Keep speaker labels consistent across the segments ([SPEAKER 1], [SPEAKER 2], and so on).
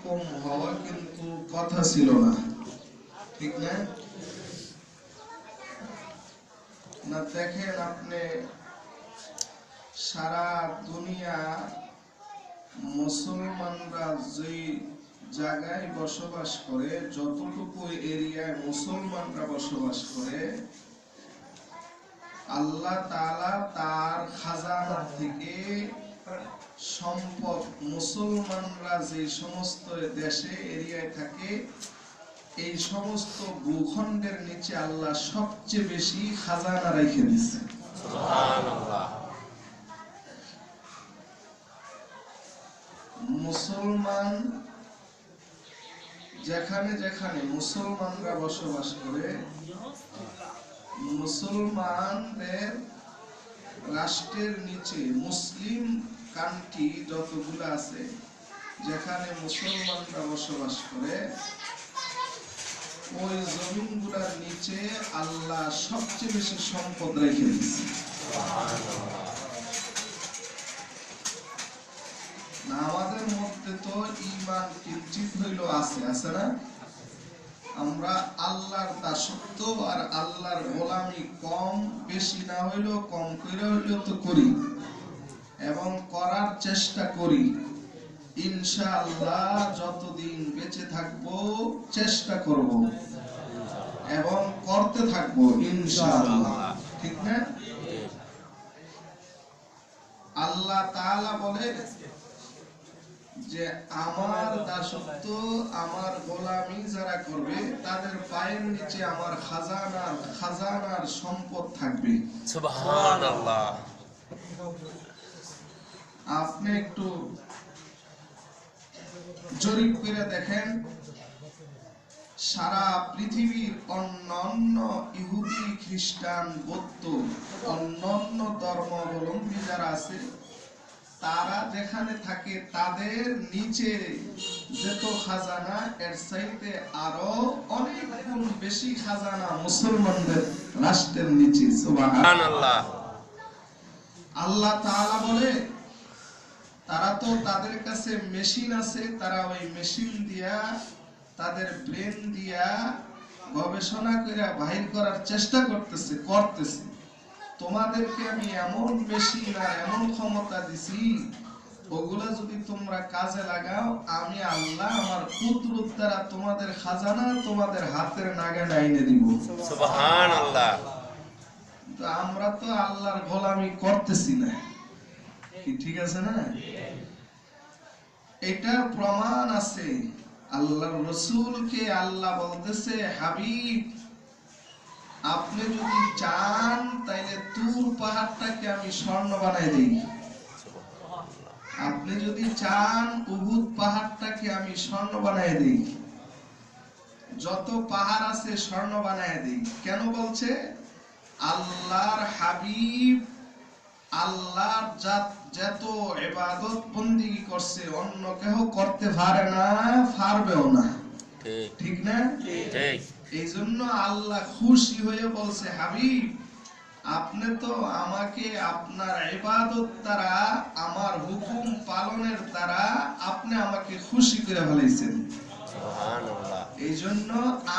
[SPEAKER 1] এরকম হওয়া কিন্তু কথা ছিল না, ঠিক না? না দেখেন আপনি সারা দুনিয়া মুসলমানরা যে জায়গায় বসবাস করে, যতটুকু এরিয়ায় মুসলমানরা বসবাস করে, আল্লাহ তাআলা তার খাজানা থেকে সম্পদ মুসলমানরা যে সমস্ত দেশে এরিয়ায় থাকে এই সমস্ত ভূখণ্ডের নিচে আল্লাহ সবচেয়ে বেশি খাজানা রেখে দিয়েছে। সুবহানাল্লাহ। মুসলমান যেখানে যেখানে মুসলমানরা বসবাস করে, মুসলমানদের রাষ্ট্রের নিচে মুসলিম কান্ট্রি যতগুলো আছে যেখানে মুসলমানরা বসবাস করে, ওই জমিনগুলোর নিচে আল্লাহ সবচেয়ে বেশি সম্পদ রেখে দিয়েছে। না আমাদের মধ্যে তো ঈমান কিঞ্চিত হইলো আছে না? আমরা আল্লাহর দাসত্ব আর আল্লাহর গোলামি কম বেশি না হইলেও কম করে হইলেও তো করি এবং করার চেষ্টা করি। ইনশাআল্লাহ যতদিন বেঁচে থাকবো চেষ্টা করব এবং করতে থাকবো ইনশাআল্লাহ, ঠিক না? আল্লাহ তাআলা বলে যে আমার দাসত্ব আমার গোলামি যারা করবে তাদের পায়ের নিচে আমার খাজানার সম্পদ থাকবে। সুবহানাল্লাহ। আপনি একটু জরিপ করে দেখেন, সারা পৃথিবীর অন্যান্য ইহুদি খ্রিস্টান বৌদ্ধ অন্যান্য ধর্মাবলম্বী যারা আছে তারা যেখানে থাকে তাদের নিচে যত খাজানা এর চাইতে আরো অনেক গুণ বেশি খাজানা মুসলমানদের রাষ্ট্রের নিচে। সুবহানাল্লাহ। আল্লাহ তাআলা বলে তারা তো তাদের কাছে মেশিন আছে, তারা ওই মেশিন দিয়া তাদের ব্রেন দিয়া গবেষণা করে বাহির করার চেষ্টা করতেছে। তোমাদেরকে আমি এমন মেশিন আর এমন ক্ষমতা দিছি, ওগুলা যদি তোমরা কাজে লাগাও আমি আল্লাহ আমার কুদরত দ্বারা তোমাদের খাজানা তোমাদের হাতের নাগালে এনে দিব। সুবহানাল্লাহ। তো আমরা তো আল্লাহর গোলামি করতেছি না, ঠিক আছে না? এটার প্রমাণ আছে। আল্লাহর রাসূলকে আল্লাহ বলতেছে, হাবিব আপনি যদি চান তাইলে তুর পাহাড়টাকে আমি স্বর্ণ বানাই দেই। আপনি যদি চান উহুদ পাহাড়টাকে আমি স্বর্ণ বানাই দেই। যত পাহাড় আছে স্বর্ণ বানাই দেই। কেন বলছে? আল্লাহর হাবিব আল্লাহর যত ইবাদত বন্দেগী করছে অন্য কেউ করতে পারে না, পারবেও না, ঠিক না? ঠিক। এই জন্য আল্লাহ খুশি হয়ে বলছে, হাবিব আপনি তো আমাকে আপনার ইবাদত দ্বারা আমার হুকুম পালনের দ্বারা আপনি আমাকে খুশি করে ফেলেছেন। সুবহানাল্লাহ। এই জন্য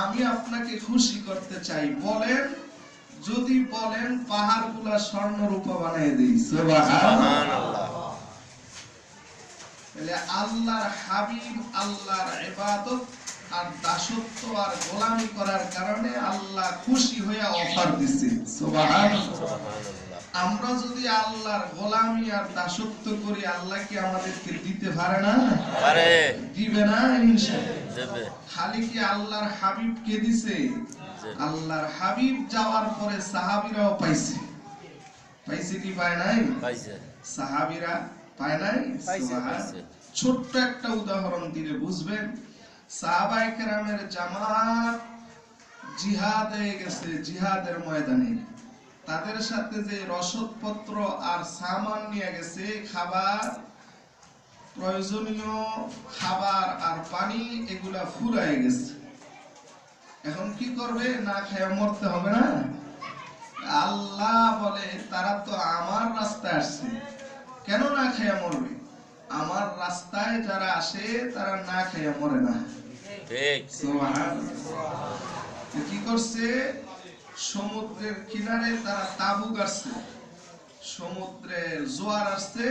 [SPEAKER 1] আমি আপনাকে খুশি করতে চাই। বলেন, যদি বলেন পাহাড়গুলা স্বর্ণ রূপা বানিয়ে দেই। সুবহানাল্লাহ। তাহলে আল্লাহর হাবিব আল্লাহর ইবাদত আর দাসত্ব আর গোলামি করার কারণে আল্লাহ খুশি হয়ে অফার দিছে। সুবহানাল্লাহ। আমরা যদি আল্লাহর গোলামি আর দাসত্ব করি আল্লাহ কি আমাদেরকে দিতে পারে না? পারে। দিবে না? ইনশাআল্লাহ দেবে। খালি কি আল্লাহর হাবিব কে দিছে? আল্লাহর হাবিব যাওয়ার পরে সাহাবীরাও পাইছে। পাইছে কি পায় নাই? পাইছে। সাহাবীরা পায় নাই? পাইছে। ছোট্ট একটা উদাহরণ দিলে বুঝবেন। সাহাবায়ে কেরামের জামাত জিহাদে গেছে, জিহাদের ময়দানে তাদের সাথে যে রসদপত্র আর সামান নিয়ে গেছে, খাবার, প্রয়োজনীয় খাবার আর পানি, এগুলা ফুরায় গেছে। এখন কি করবে? না খেয়ে মরতে হবে না? আল্লাহ বলে তারা তো আমার রাস্তায় আসছে, কেন না খেয়ে মরবে? আমার রাস্তায় যারা আসে তারা না খেয়ে মরে না।
[SPEAKER 2] ঠিক।
[SPEAKER 1] কি করছে? সমুদ্রের কিনারে তারা তাঁবু গাড়ছে, সমুদ্রের জোয়ার আসছে,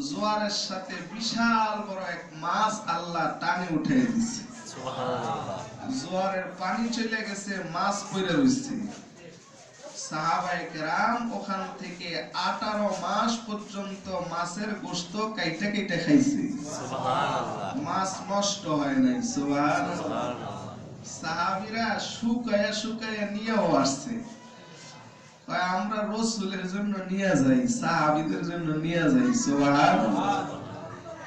[SPEAKER 1] জোয়ারের সাথে বিশাল বড় এক মাছ আল্লাহ টানে উঠে দিচ্ছে। জোয়ারের পানি চলে গেছে, মাছ পড়ে রয়েছে। সাহাবায়ে কেরাম ওখান থেকে 18 মাস পর্যন্ত মাছের গোশত কাইটা কাইটা খাইছে। মাছ নষ্ট হয় নাই। সুবহানাল্লাহ। সাহাবীরা শুকায়া শুকায়া নিয়েও আসছে, আমরা রাসূলের জন্য নিয়ে যাই, সাহাবীদের জন্য নিয়ে যাই। সুবহানাল্লাহ।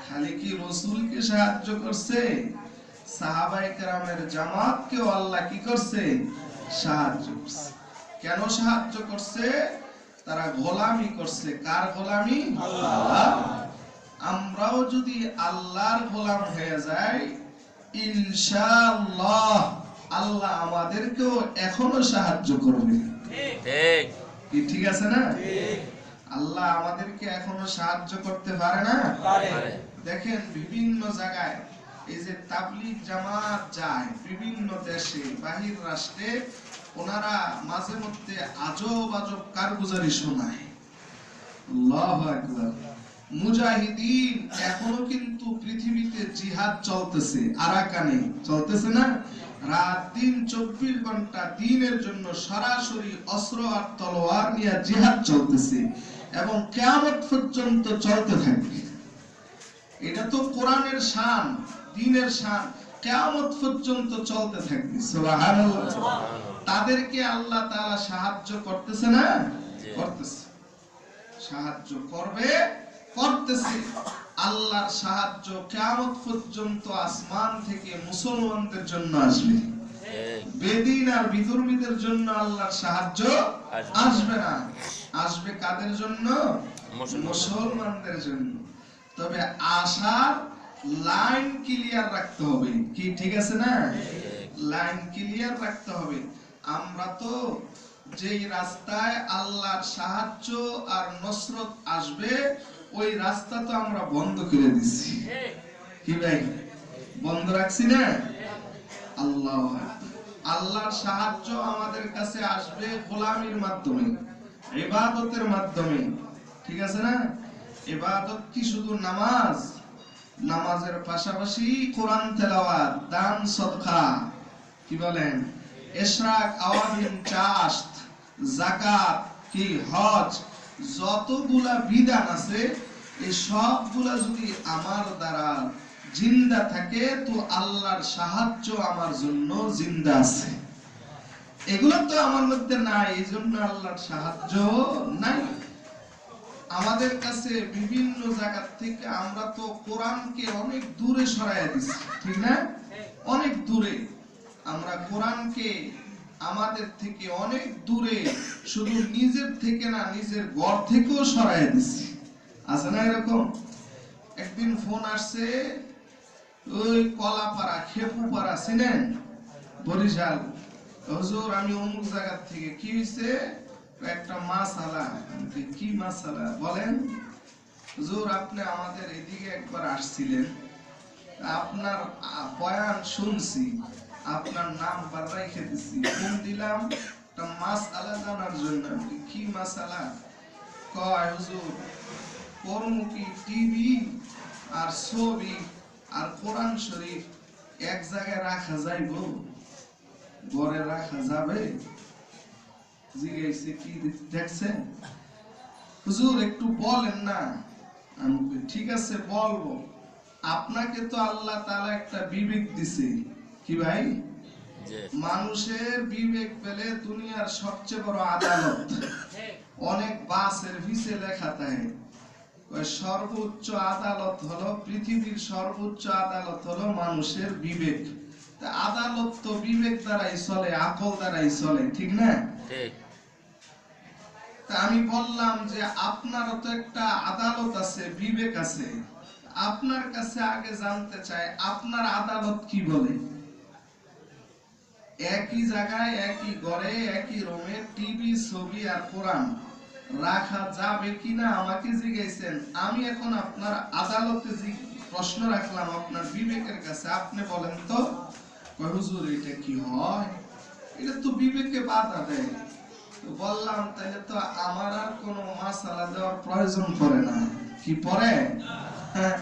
[SPEAKER 1] খালি কি রাসূলকে সাহায্য করছে, সাহাবায়ে কেরামের জামাতকেও আল্লাহ কি করছে? সাহায্য করছে। কেন সাহায্য করছে? তারা গোলামি করছে। কার গোলামি? আল্লাহ। আমরাও যদি আল্লাহর গোলাম হয়ে যাই, ইনশাআল্লাহ আল্লাহ আমাদেরকেও এখনো সাহায্য করবে।
[SPEAKER 2] ঠিক।
[SPEAKER 1] কি ঠিক আছে না? আল্লাহ আমাদেরকে এখনো সাহায্য করতে পারে না?
[SPEAKER 2] পারে।
[SPEAKER 1] দেখেন বিভিন্ন জায়গায় এই যে তাবলীগ জামাত যায় বিভিন্ন দেশে, বাহির রাষ্ট্রে, ওনারা মাঝে মধ্যে আজব আজব কারগুজারি শোনায়। আল্লাহু আকবার। মুজাহিদিন এখনো কিন্তু পৃথিবীতে জিহাদ চলতেছে, আরাকানে চলতেছে না? রাত দিন 24 ঘন্টা দিনের জন্য সরাসরি অস্ত্র আর তলোয়ার নিয়ে জিহাদ চলতেছে এবং কিয়ামত পর্যন্ত চলতে থাকবে। এটা তো কোরআনের শান, দ্বীনের শান, কিয়ামত পর্যন্ত চলতে থাকবে। সুবহানাল্লাহ। তাদেরকে আল্লাহ তাআলা সাহায্য করতেছে না? করতেছে। সাহায্য করবে, করতেছে। আল্লাহর সাহায্য কিয়ামত পর্যন্ত আসমান থেকে মুসলমানদের জন্য আসবে। বেদিন আর বিধর্মীদের জন্য আল্লাহর সাহায্য আসবে না। আসবে কাদের জন্য? মুসলমানদের জন্য। তবে আশার লাইন ক্লিয়ার রাখতে হবে। কি ঠিক আছে না? লাইন ক্লিয়ার রাখতে হবে। আমরা তো যেই রাস্তায় আল্লাহর সাহায্য আর নসরত আসবে, ওই রাস্তা তো আমরা বন্ধ করে দিচ্ছি। কি ভাই, বন্ধ রাখছি না? আল্লাহ, আল্লাহর সাহায্য আমাদের কাছে আসবে গোলামির মাধ্যমে, ইবাদতের মাধ্যমে। ঠিক আছে না? ইবাদত কি শুধু নামাজ? নামাজের পাশাপাশি কোরআন তেলাওয়াত, দান সদকা, কি বলেন, ইশরাক, আওয়াবিন, চাষ্ট, যাকাত, কি হজ, যতগুলা বিধান আছে এই সবগুলা যদি আমার দ্বারা জিন্দা থাকে তো আল্লাহর সাহায্য আমার জন্য জিন্দা আছে। এগুলো তো আমার মধ্যে নাই, এই জন্য আল্লাহর সাহায্য নাই। আমাদের কাছে বিভিন্ন জায়গা থেকে আমরা তো কোরআনকে অনেক দূরে সরাইয়া দিচ্ছি, ঠিক না? অনেক দূরে আমরা কোরআনকে আমাদের থেকে অনেক দূরে, শুধু নিজের থেকে না, নিজের ঘর থেকেও সরাইয়া দিচ্ছি। আছে না এরকম? একদিন ফোন আসছে, ওই কলাপাড়া, খেপুপাড়া চিনেন, বরিশাল, হুজুর আমি অমুক জায়গা থেকে, কি হয়েছে? একটা মাসালা। কি মাসালা বলেন? হুজুর আপনি আমাদের এদিকে একবার আসছিলেন, আপনার বয়ান শুনছি, আপনার নাম রেখে দিছি, ফোন দিলাম একটা মাসালা জানার জন্য। কি মাসালা? কয় হুজুর কর্মকি টিভি আর ছবি আর কোরআন শরীফ এক জায়গায় রাখা যাইব? ঘরে রাখা যাবে? জিজ্ঞাসা কি দেখছেন? হুজুর একটু বলেন না। আমি ঠিক আছে বলবো। আপনাকে তো আল্লাহ তাআলা একটা বিবেক দিছে। কি ভাই? মানুষের বিবেক পেলে দুনিয়ার সবচেয়ে বড় আদালত। অনেক বাসের ভিসে লেখা থাকে সর্বোচ্চ আদালত হলো, পৃথিবীর সর্বোচ্চ আদালত হলো মানুষের বিবেক। আদালত তো বিবেক দ্বারাই চলে, আকল দ্বারাই চলে, ঠিক না? আমি বললাম যে আপনারও তো একটা আদালত আছে, বিবেক আছে। আপনার কাছে আগে জানতে চাই আপনার আদালত কি বলে? একই জায়গায়, একই ঘরে, একই রুমে টিভি, ছবি আর কোরআন, রাখা যাবে কিনা আমাকে জিজ্ঞাসেন, আমি এখন আপনার আদালতে প্রশ্ন রাখলাম আপনার বিবেকের কাছে, আপনি বলেন তো কয় হুজুর এটা কি হয়? এটা তো বিবেকে বাধা দেয়। তো বললাম তাহলে তো আমার আর কোনো মাসালা দেওয়ার প্রয়োজন পড়ে না। কি পড়ে? হ্যাঁ,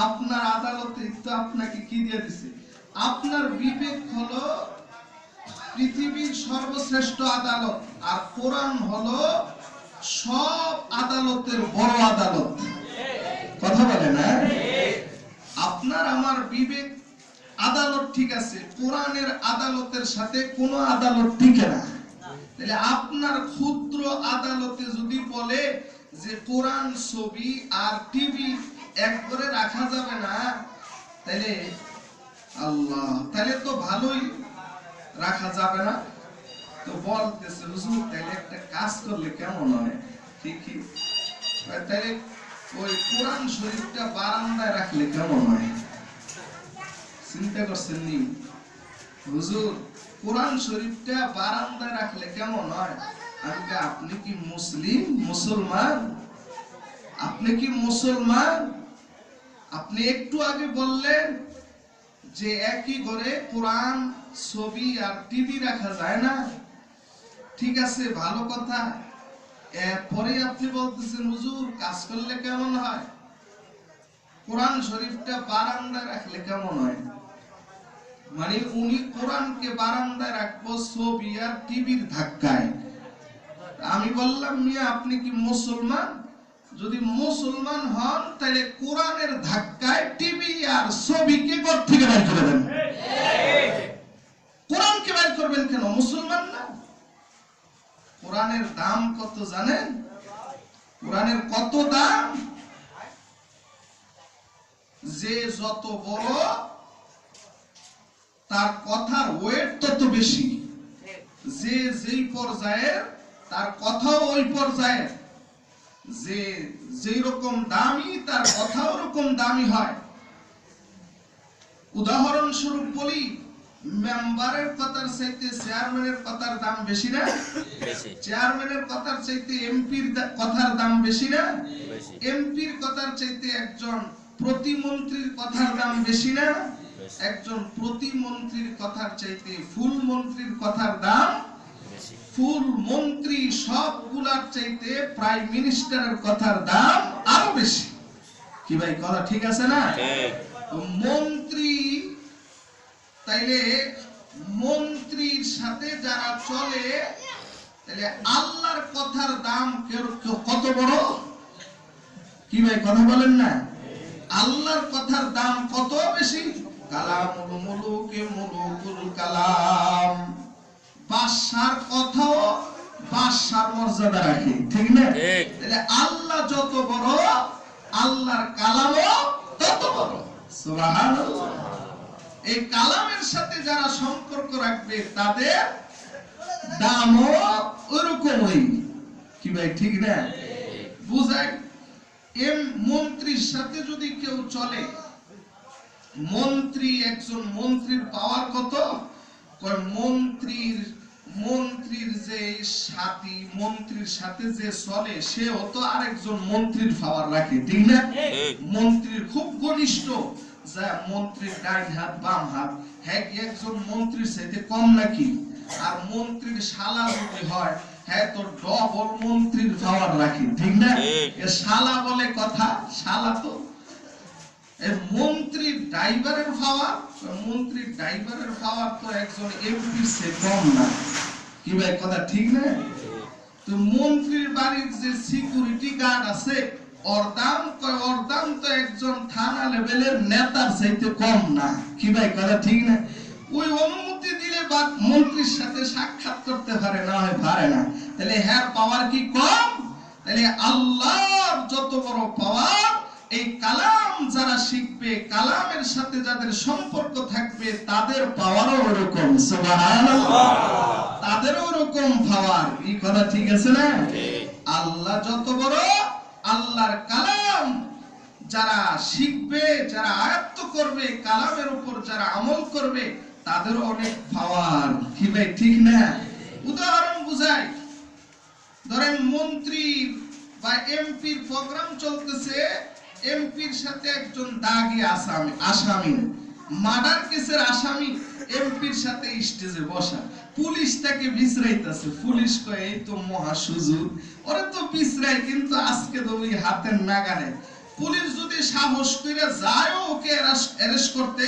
[SPEAKER 1] আপনার আদালতে তো আপনাকে কি দিয়ে দিছে? আপনার বিবেক হলো পৃথিবীর সর্বশ্রেষ্ঠ আদালত, আর কোরআন হলো সব আদালতের বড় আদালত। কথা বলে না? আপনার আমার বিবেক আদালত ঠিক আছে, কোরআনের আদালতের সাথে কোনো আদালত টিকে না। তাহলে আপনার ক্ষুদ্র আদালতে যদি বলে যে কোরআন, ছবি আর টিভি একবারে রাখা যাবে না, তাহলে আল্লাহ, তাহলে তো ভালোই রাখা যাবে না। তো বলতেছে হুজুর তাহলে একটা কাজ করলে কেমন হয়? ঠিকই, তাহলে ওই কোরআন শরীফটা বারান্দায় রাখলে কেমন হয়? চিন্তা করছেন নি হুজুর? কোরআন শরীফটা বারান্দায় রাখলে কেমন হয়? আপনি কি মুসলিম, মুসলমান? আপনি কি মুসলমান? আপনি একটু আগে বললেন যে একই ঘরে কোরআন, ছবি আর টিভি রাখা যায় না। ঠিক আছে, ভালো কথা। এরপরে আপনি বলতেছেন হুজুর কাজ করলে কেমন হয়? কোরআন শরীফটা বারান্দায় রাখলে কেমন হয়? মানে উনি কোরআনকে বারান্দায় রাখবো ছবি আর টিভির ধাক্কায়। আমি বললাম মিয়া আপনি কি মুসলমান? যদি মুসলমান হন তাহলে কোরআনের ধাক্কায় টিভি আর ছবিকে ঘর থেকে বের করে দেন। কোরআনকে বের করবেন কেন? মুসলমান না? কোরআনের দাম কত জানেন? কোরআনের কত দাম? যে যত বড় তার কথার ওয়েট তত বেশি, যে যেই পর্যায়ের তার কথাও ওই পর্যায়ের, যে যেই রকম দামি তার কথাও ওরকম দামি হয়। উদাহরণস্বরূপ বলি, মেম্বারের কথার চাইতে চেয়ারম্যানের কথার দাম বেশি না? চেয়ারম্যানের কথার চাইতে এমপির কথার দাম বেশি না? এমপির কথার চাইতে একজন প্রতিমন্ত্রীর কথার দাম বেশি না? একজন প্রতিমন্ত্রীর কথার চাইতে ফুল মন্ত্রীর কথার দাম বেশি। ফুল মন্ত্রী সবগুলার চাইতে প্রাইম মিনিস্টারের কথার দাম আরো বেশি। কি ভাই কথা ঠিক আছে না? মন্ত্রী, তাইলে মন্ত্রীর সাথে যারা চলে, তাহলে আল্লাহর কথার দাম কত বড়? কি ভাই কথা বলেন না? আল্লাহর কথার দাম কত বেশি? কালামুল মুলুকে মুলুকুল কালাম। বাদশার কথাও বাদশার মর্যাদা রাখে, ঠিক না? তাহলে আল্লাহ যত বড়, আল্লাহর কালামও তত বড়। সুবহানাল্লাহ। এই কালামের সাথে যারা সম্পর্ক রাখবে তাদের দামও ওরকমই। কি ভাই ঠিক না? বুঝাই, মন্ত্রীর সাথে যদি কেউ চলে, মন্ত্রী, একজন মন্ত্রীর পাওয়ার কত? মন্ত্রীর যে সাথী, মন্ত্রীর সাথে যে চলে সেও তো আরেকজন মন্ত্রীর পাওয়ার রাখে, ঠিক না? মন্ত্রীর খুব ঘনিষ্ঠ, যা মন্ত্রীর ডাইন হাত বাম হাত, হ্যাঁ কি একজন মন্ত্রীর সাথে কম নাকি? আর মন্ত্রীর শালা যদি হয়, হ্যাঁ তো ডবল মন্ত্রীর পাওয়ার রাখে, ঠিক না? শালা বলে কথা, শালা তো মন্ত্রীর ড্রাইভারের পাওয়ার, মন্ত্রীর ড্রাইভারের পাওয়ার তো একজন এমপির চেয়ে কম না। কি ভাই কথা ঠিক না? তো মন্ত্রীর বাড়ির যে সিকিউরিটি গার্ড আছে, ওর দাম তো একজন থানা লেভেলের নেতার চাইতে কম না। কি ভাই কথা ঠিক না? ওই অনুমতি দিলে বা মন্ত্রীর সাথে সাক্ষাৎ করতে পারে না, হয় পারে না। তাহলে হ্যাঁ পাওয়ার কি কম? তাহলে আল্লাহর যত বড় পাওয়ার, এই কালাম যারা শিখবে, কালামের সাথে যাদের সম্পর্ক থাকবে, তাদের পাওয়ারও ওরকম। সুবহানাল্লাহ। তাদেরও ওরকম পাওয়ার। এই কথা ঠিক আছে না? আল্লাহ যত বড়, আল্লাহর কালাম যারা শিখবে, যারা আয়ত্ত করবে, কালামের উপর যারা আমল করবে, তাদেরও অনেক পাওয়ার। কি ভাই ঠিক না? উদাহরণ বুঝাই, ধরেন মন্ত্রী বা এমপির প্রোগ্রাম চলতেছে, এমপির সাথে একজন দাগী আসামি মার্ডার কেসের আসামি এমপির সাথে স্টেজে বসা, পুলিশ তাকে বিছরাইতেছে। পুলিশ কয় এই তো মহা সুযোগ, ওরে তো বিছরাই কিন্তু আজকে তো ওই হাতের নাগারে। পুলিশ যদি সাহস করে যায় ওকে অ্যারেস্ট করতে,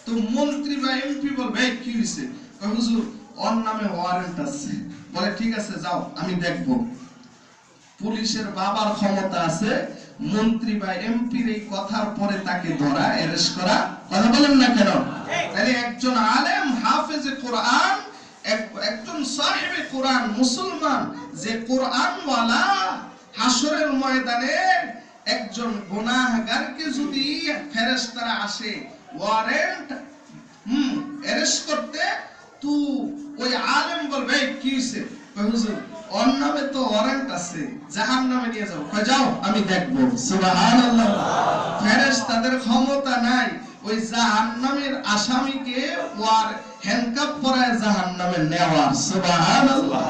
[SPEAKER 1] তো মন্ত্রী বা এমপি বলবে এই কি হইছে, কয় হুজুর ওর নামে ওয়ারেন্ট আছে। বলে ঠিক আছে যাও আমি দেখবো। পুলিশের বাবার ক্ষমতা আছে মন্ত্রী বা এমপির এই কথার পরে তাকে ধরা, অ্যারেস্ট করা। কথা বলেন না কেন? তাহলে একজন আলেম হাফেজে কোরআন, একজন সাহেবে কোরআন মুসলমান যে কোরআন ওয়ালা, হাসরের ময়দানে একজন গুনাহগারকে যদি ফেরেশতারা আসে ওয়ারেন্ট অ্যারেস্ট করতে, তো ওই আলেম বলবে কি হইছে, কয় হুজুর ওর নামে তো ওয়ারেন্ট আছে, জাহান্নামে নিয়ে যাও। কয় যাও আমি দেখবো। সুবহানাল্লাহ। ফেরেশতাদের ক্ষমতা নাই ওই জাহান্নামের আসামিকে ওয়ার হ্যান্ডকাপ পরায় জাহান্নামে নেওয়ার। সুবহানাল্লাহ।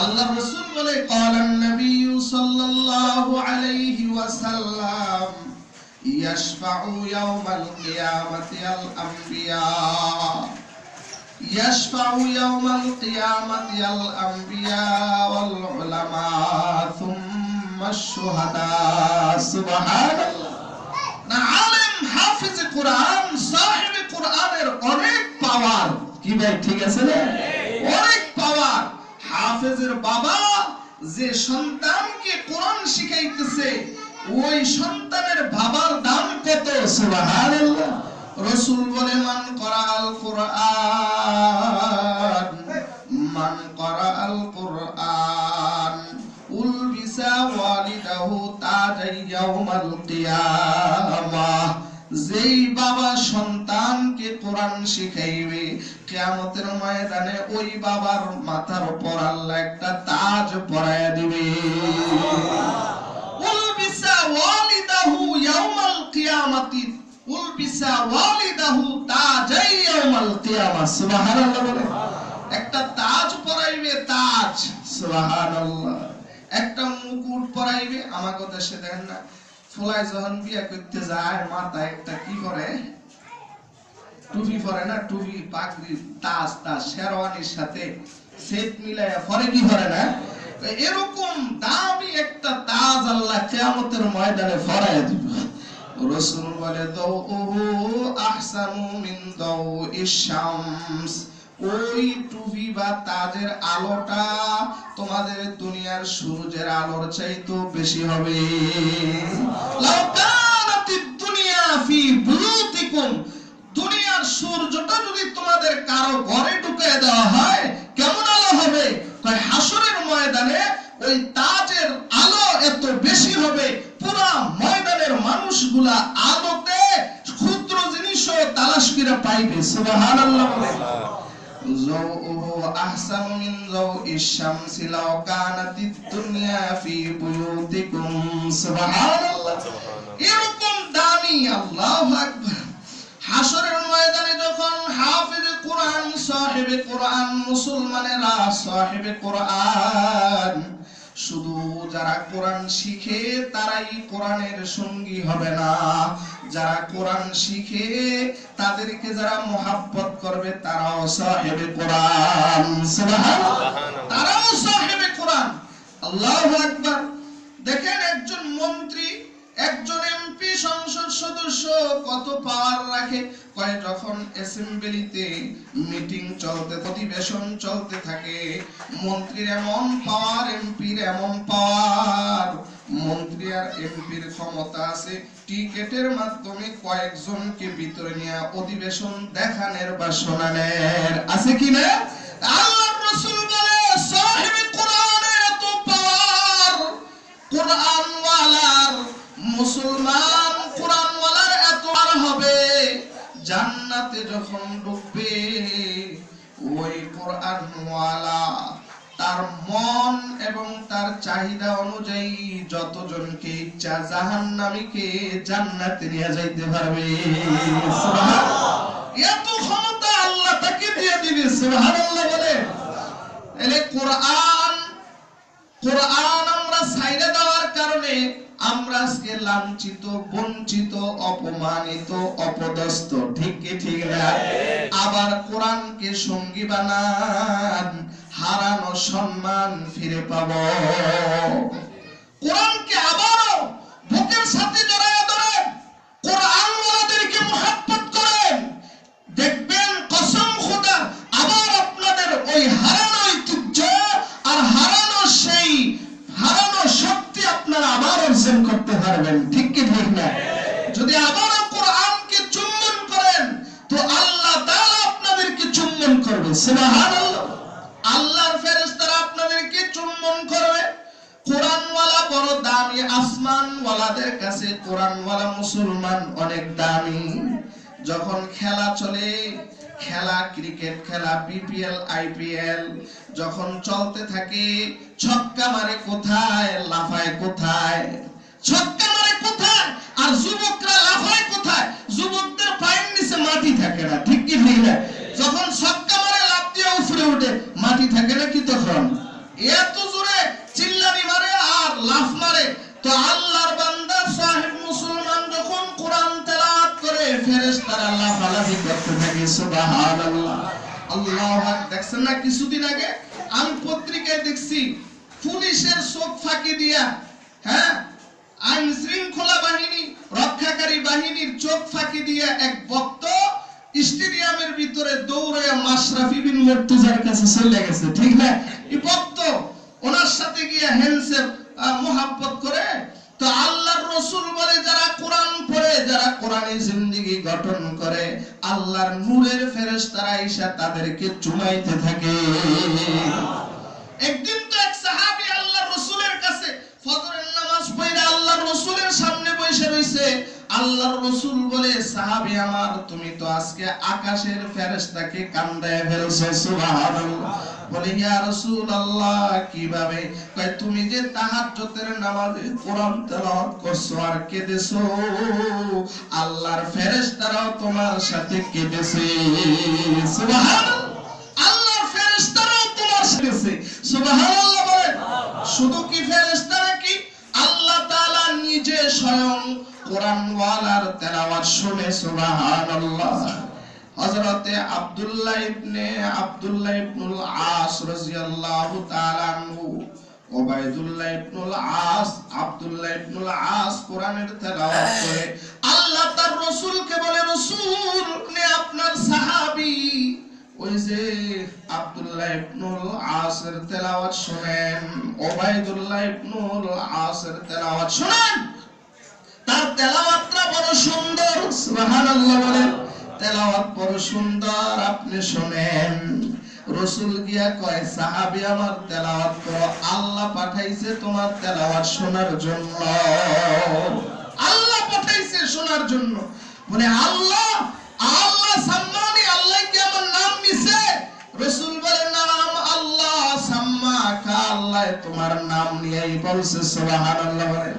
[SPEAKER 1] আল্লাহর রাসূল বলে ক্বালান নবী সাল্লাল্লাহু আলাইহি ওয়াসাল্লাম ইয়াশফাউ ইয়াওমাল কিয়ামাতি আল আমবিয়া, يشفع يوم القيامة الأنبياء والعلماء ثم الشهداء. سبحان الله. না আলেম হাফেজ কোরআন সাহেব কোরআনের অনেক পাওয়ার। কি ভাই ঠিক আছে না? অনেক পাওয়ার। হাফেজের বাবা যে সন্তানকে কোরআন শিখাইতেছে ওই সন্তানের বাবার দাম কত? সুবহানাল্লাহ। রাসূল বলে মান করাআল কুরআন, মান করাআল কুরআন উলবিসা ওয়ালিদাহু তাজাই ইয়াউমাল কিয়ামাহ। যেই বাবা সন্তানকে কোরআন শিখাইবে কিয়ামতের ময়দানে ওই বাবার মাথার উপর আল্লাহ একটা তাজ পরায়া দিবে। উলবিসা ওয়ালিদাহু ইয়াউমাল কিয়ামাতি, উলবিসা ওয়ালিদাহু তাজাই ইয়াউমাল কিয়ামাহ। সুবহানাল্লাহ বলে একটা তাজ পরাইবে, তাজ। সুবহানাল্লাহ। একটা মুকুট পরাইবে। আমাগো দেশে দেখেন না ফুলাই যখন বিয়া করতে যায় মাথায় একটা কি করে, টুপি পরে না, টুপি পাগড়ি তাজ, তাজ শেরওয়ানির সাথে সেট মিলায়া পরে কি করে না, এরকম দামি একটা তাজ আল্লাহ কিয়ামতের ময়দানে পরায়া দিবে। রাসূল বলে দাউহু আহসানু মিন দাউইশ শামস, ওই টুপি বা তাজের আলোটা তোমাদের দুনিয়ার সূর্যের আলোর চাইতেও বেশি হবে। লাউ কানাতিদ দুনিয়া ফি বুয়ুতিকুম, দুনিয়ার সূর্যটা যদি তোমাদের কারো ঘরে ঢুকিয়ে দেওয়া হয় কেমন আলো হবে? কয় হাসরের ময়দানে ওই তাজের আলো এত বেশি হবে পুরা ময়দানের মানুষগুলা আলোতে ক্ষুদ্র জিনিসও তালাশ করে পাইবে। সুবহানাল্লাহ বলে যাউহু আহসানু মিন যাউইশ শামসি লাউ কানাতিদ দুনিয়া ফি বুয়ুতিকুম। সুবহানাল্লাহ। এরকম দামি, আল্লাহু আকবার। হাসরের ময়দানে যখন হাফেজ কোরআন সাহেবে কোরআন মুসলমানেরা সাহেবে কোরআন, শুধু যারা কোরআন শিখে তারাই কোরআনের সঙ্গী হবে না, যারা কোরআন শিখে তাদেরকে যারা মোহাব্বত করবে তারাও সাহেবে কোরআন। সুবহানাল্লাহ। তারাও সাহেবে কোরআন। আল্লাহু আকবার। দেখেন একজন মন্ত্রী, একজন এমপি, সংসদ সদস্য কত পাওয়ার রাখে। কয় যখন অ্যাসেম্বলিতে মিটিং চলতে, অধিবেশন চলতে থাকে, মন্ত্রীর এমন পাওয়ার, এমপির এমন পাওয়ার। মন্ত্রী আর এমপির ক্ষমতা আছে টিকেটের মাধ্যমে কয়েকজনকে ভিতরে নিয়ে অধিবেশন দেখানোর বা শোনানোর। আছে কি না? আল্লাহর রাসূল বলে সাহেবে কোরআনের এত পাওয়ার, কোরআনওয়ালার, মুসলমান কোরআনওয়ালার এত আর হবে, জান্নাতে যখন ঢুকবে ওই কোরআনওয়ালা তার মন এবং তার চাহিদা অনুযায়ী যতজনকে ইচ্ছা জাহান্নামীকে জান্নাতে নিয়ে যাইতে পারবে। সুবহানাল্লাহ। এত ক্ষমতা আল্লাহ তাকে দিয়ে দিবে। সুবহানাল্লাহ বলে। এলে কোরআন, কোরআন আমরা ছাইড়া দেওয়ার কারণে আমরা আজকে লাঞ্ছিত, বঞ্চিত, অপমানিত, অপদস্থ। ঠিক কি ঠিক না? আবার কোরআনকে সঙ্গী বানান, হারানো সম্মান ফিরে পাবো। কোরআনকে আবারও বুকের সাথে জড়ায়া ধরেন, কোরআন ওয়ালাদেরকে মুহাব্বত করেন, দেখবেন কসম খোদা আবার আপনাদের ওই হারানো ঐতিহ্য আর হারানো সেই হারানো শক্তি আপনারা আবার অর্জন করতে পারবেন। ঠিক কি ঠিক না? যদি আবারও কোরআনকে চুম্বন করেন তো আল্লাহ তাআলা আপনাদেরকে চুম্বন করবে। সুবহানাল্লাহ। আল্লাহর ফেরেশতারা আপনাদেরকে চুম্বন করবে। কোরআনওয়ালা বড় দামি, আসমানওয়ালাদের কাছে কোরআনওয়ালা মুসলমান অনেক দামি। যখন খেলা চলে, খেলা, ক্রিকেট খেলা, বিপিএল, আইপিএল যখন চলতে থাকে, ছক্কা মারে কোথায়, লাফায় কোথায়? ছক্কা মারে কোথায় আর যুবকরা লাফায় কোথায়? যুবকদের পায়ের নিচে মাটি থাকে না। ঠিক কি ঠিক না? যখন ছক্কা মারে লাফ দিয়ে উপরে উঠে, মাটি থাকে না কি তখন? এত জোরে চিল্লানি মারে আর লাফ মারে। তো আল্লাহর বান্দা সাহেব মুসলমান যখন কোরআন তেলাওয়াত করে, ফেরেশতারা লাফালাফি করতে থাকে। সুবহানাল্লাহ, আল্লাহু আকবার। দেখছেন না কিছুদিন আগে আমি পত্রিকায় দেখছি, পুলিশের চোখ ফাঁকি দিয়া, হ্যাঁ, আইন শৃঙ্খলা বাহিনী, রক্ষাকারী বাহিনীর চোখ ফাঁকি দিয়া এক ভক্ত স্টেডিয়ামের ভিতরে দৌড়ে মাশরাফি বিন মুর্তজার কাছে চলে গেছে। ঠিক না? এই ভক্ত ওনার সাথে গিয়ে হ্যান্ডশেক, মোহাব্বত করে। তো আল্লাহর রাসূল বলে, যারা কোরআন পড়ে, যারা কোরআনে জিন্দেগি গঠন করে, আল্লাহর নূরের ফেরেশতারা এসে তাদেরকে চুমাইতে থাকে। একদিন তো এক সাহাবী আল্লাহর রাসূলের কাছে ফজরের নামাজ পড়ে আল্লাহর রাসূলের সামনে বসে রইছে। আল্লাহর রাসূল বলে, সাহাবী আমার, তুমি তো আজকে আকাশের ফেরেশতাকে কান্দায় ফেলছো। সুবহানাল্লাহ। বলে, ইয়া রাসূলুল্লাহ, কিভাবে? কয়, তুমি যে তাহাজ্জুদের নামাজে কোরআন তেলাওয়াত করছো আর কেঁদেছো, আল্লাহর ফেরেশতারাও তোমার সাথে কেঁদেছে। সুবহানাল্লাহ। আল্লাহর ফেরেশতারাও তোমার সাথে কেঁদেছে। সুবহানাল্লাহ বলে। শুধু কি ফেরেশতারা, কি আল্লাহ তাআলা নিজে স্বয়ং কোরআন ওয়ালার তেলাওয়াত শুনে। সুবহানাল্লাহ। হযরতে আব্দুল্লাহ ইবনুল আস রাদিয়াল্লাহু তাআলা আনহু, উবাইদুল্লাহ ইবনুল আস, আব্দুল্লাহ ইবনুল আস কোরআনের তেলাওয়াত করে। আল্লাহ তার রাসূলকে বলে, রাসূল, আপনি আপনার সাহাবী ওই যে আব্দুল্লাহ ইবনুল আসের তেলাওয়াত শুনেন, উবাইদুল্লাহ ইবনুল আসের তেলাওয়াত শুনেন। তার তেলাওয়াতটা বড় সুন্দর। সুবহানাল্লাহ বলেন। তেলাওয়াত বড় সুন্দর, আপনি শুনেন। রাসূল গিয়া কয়, সাহাবী আমার, তেলাওয়াত করো, আল্লাহ পাঠাইছে তোমার তেলাওয়াত শোনার জন্য। আল্লাহ পাঠাইছে শোনার জন্য। বলে, আল্লাহ সাম্মানি, আল্লাহ কি আমার নাম নিছে? রাসূল বলে, নাম আল্লাহ সাম্মাকা, আল্লাহ তোমার নাম নিয়েই বলছে। সুবহানাল্লাহ বলেন।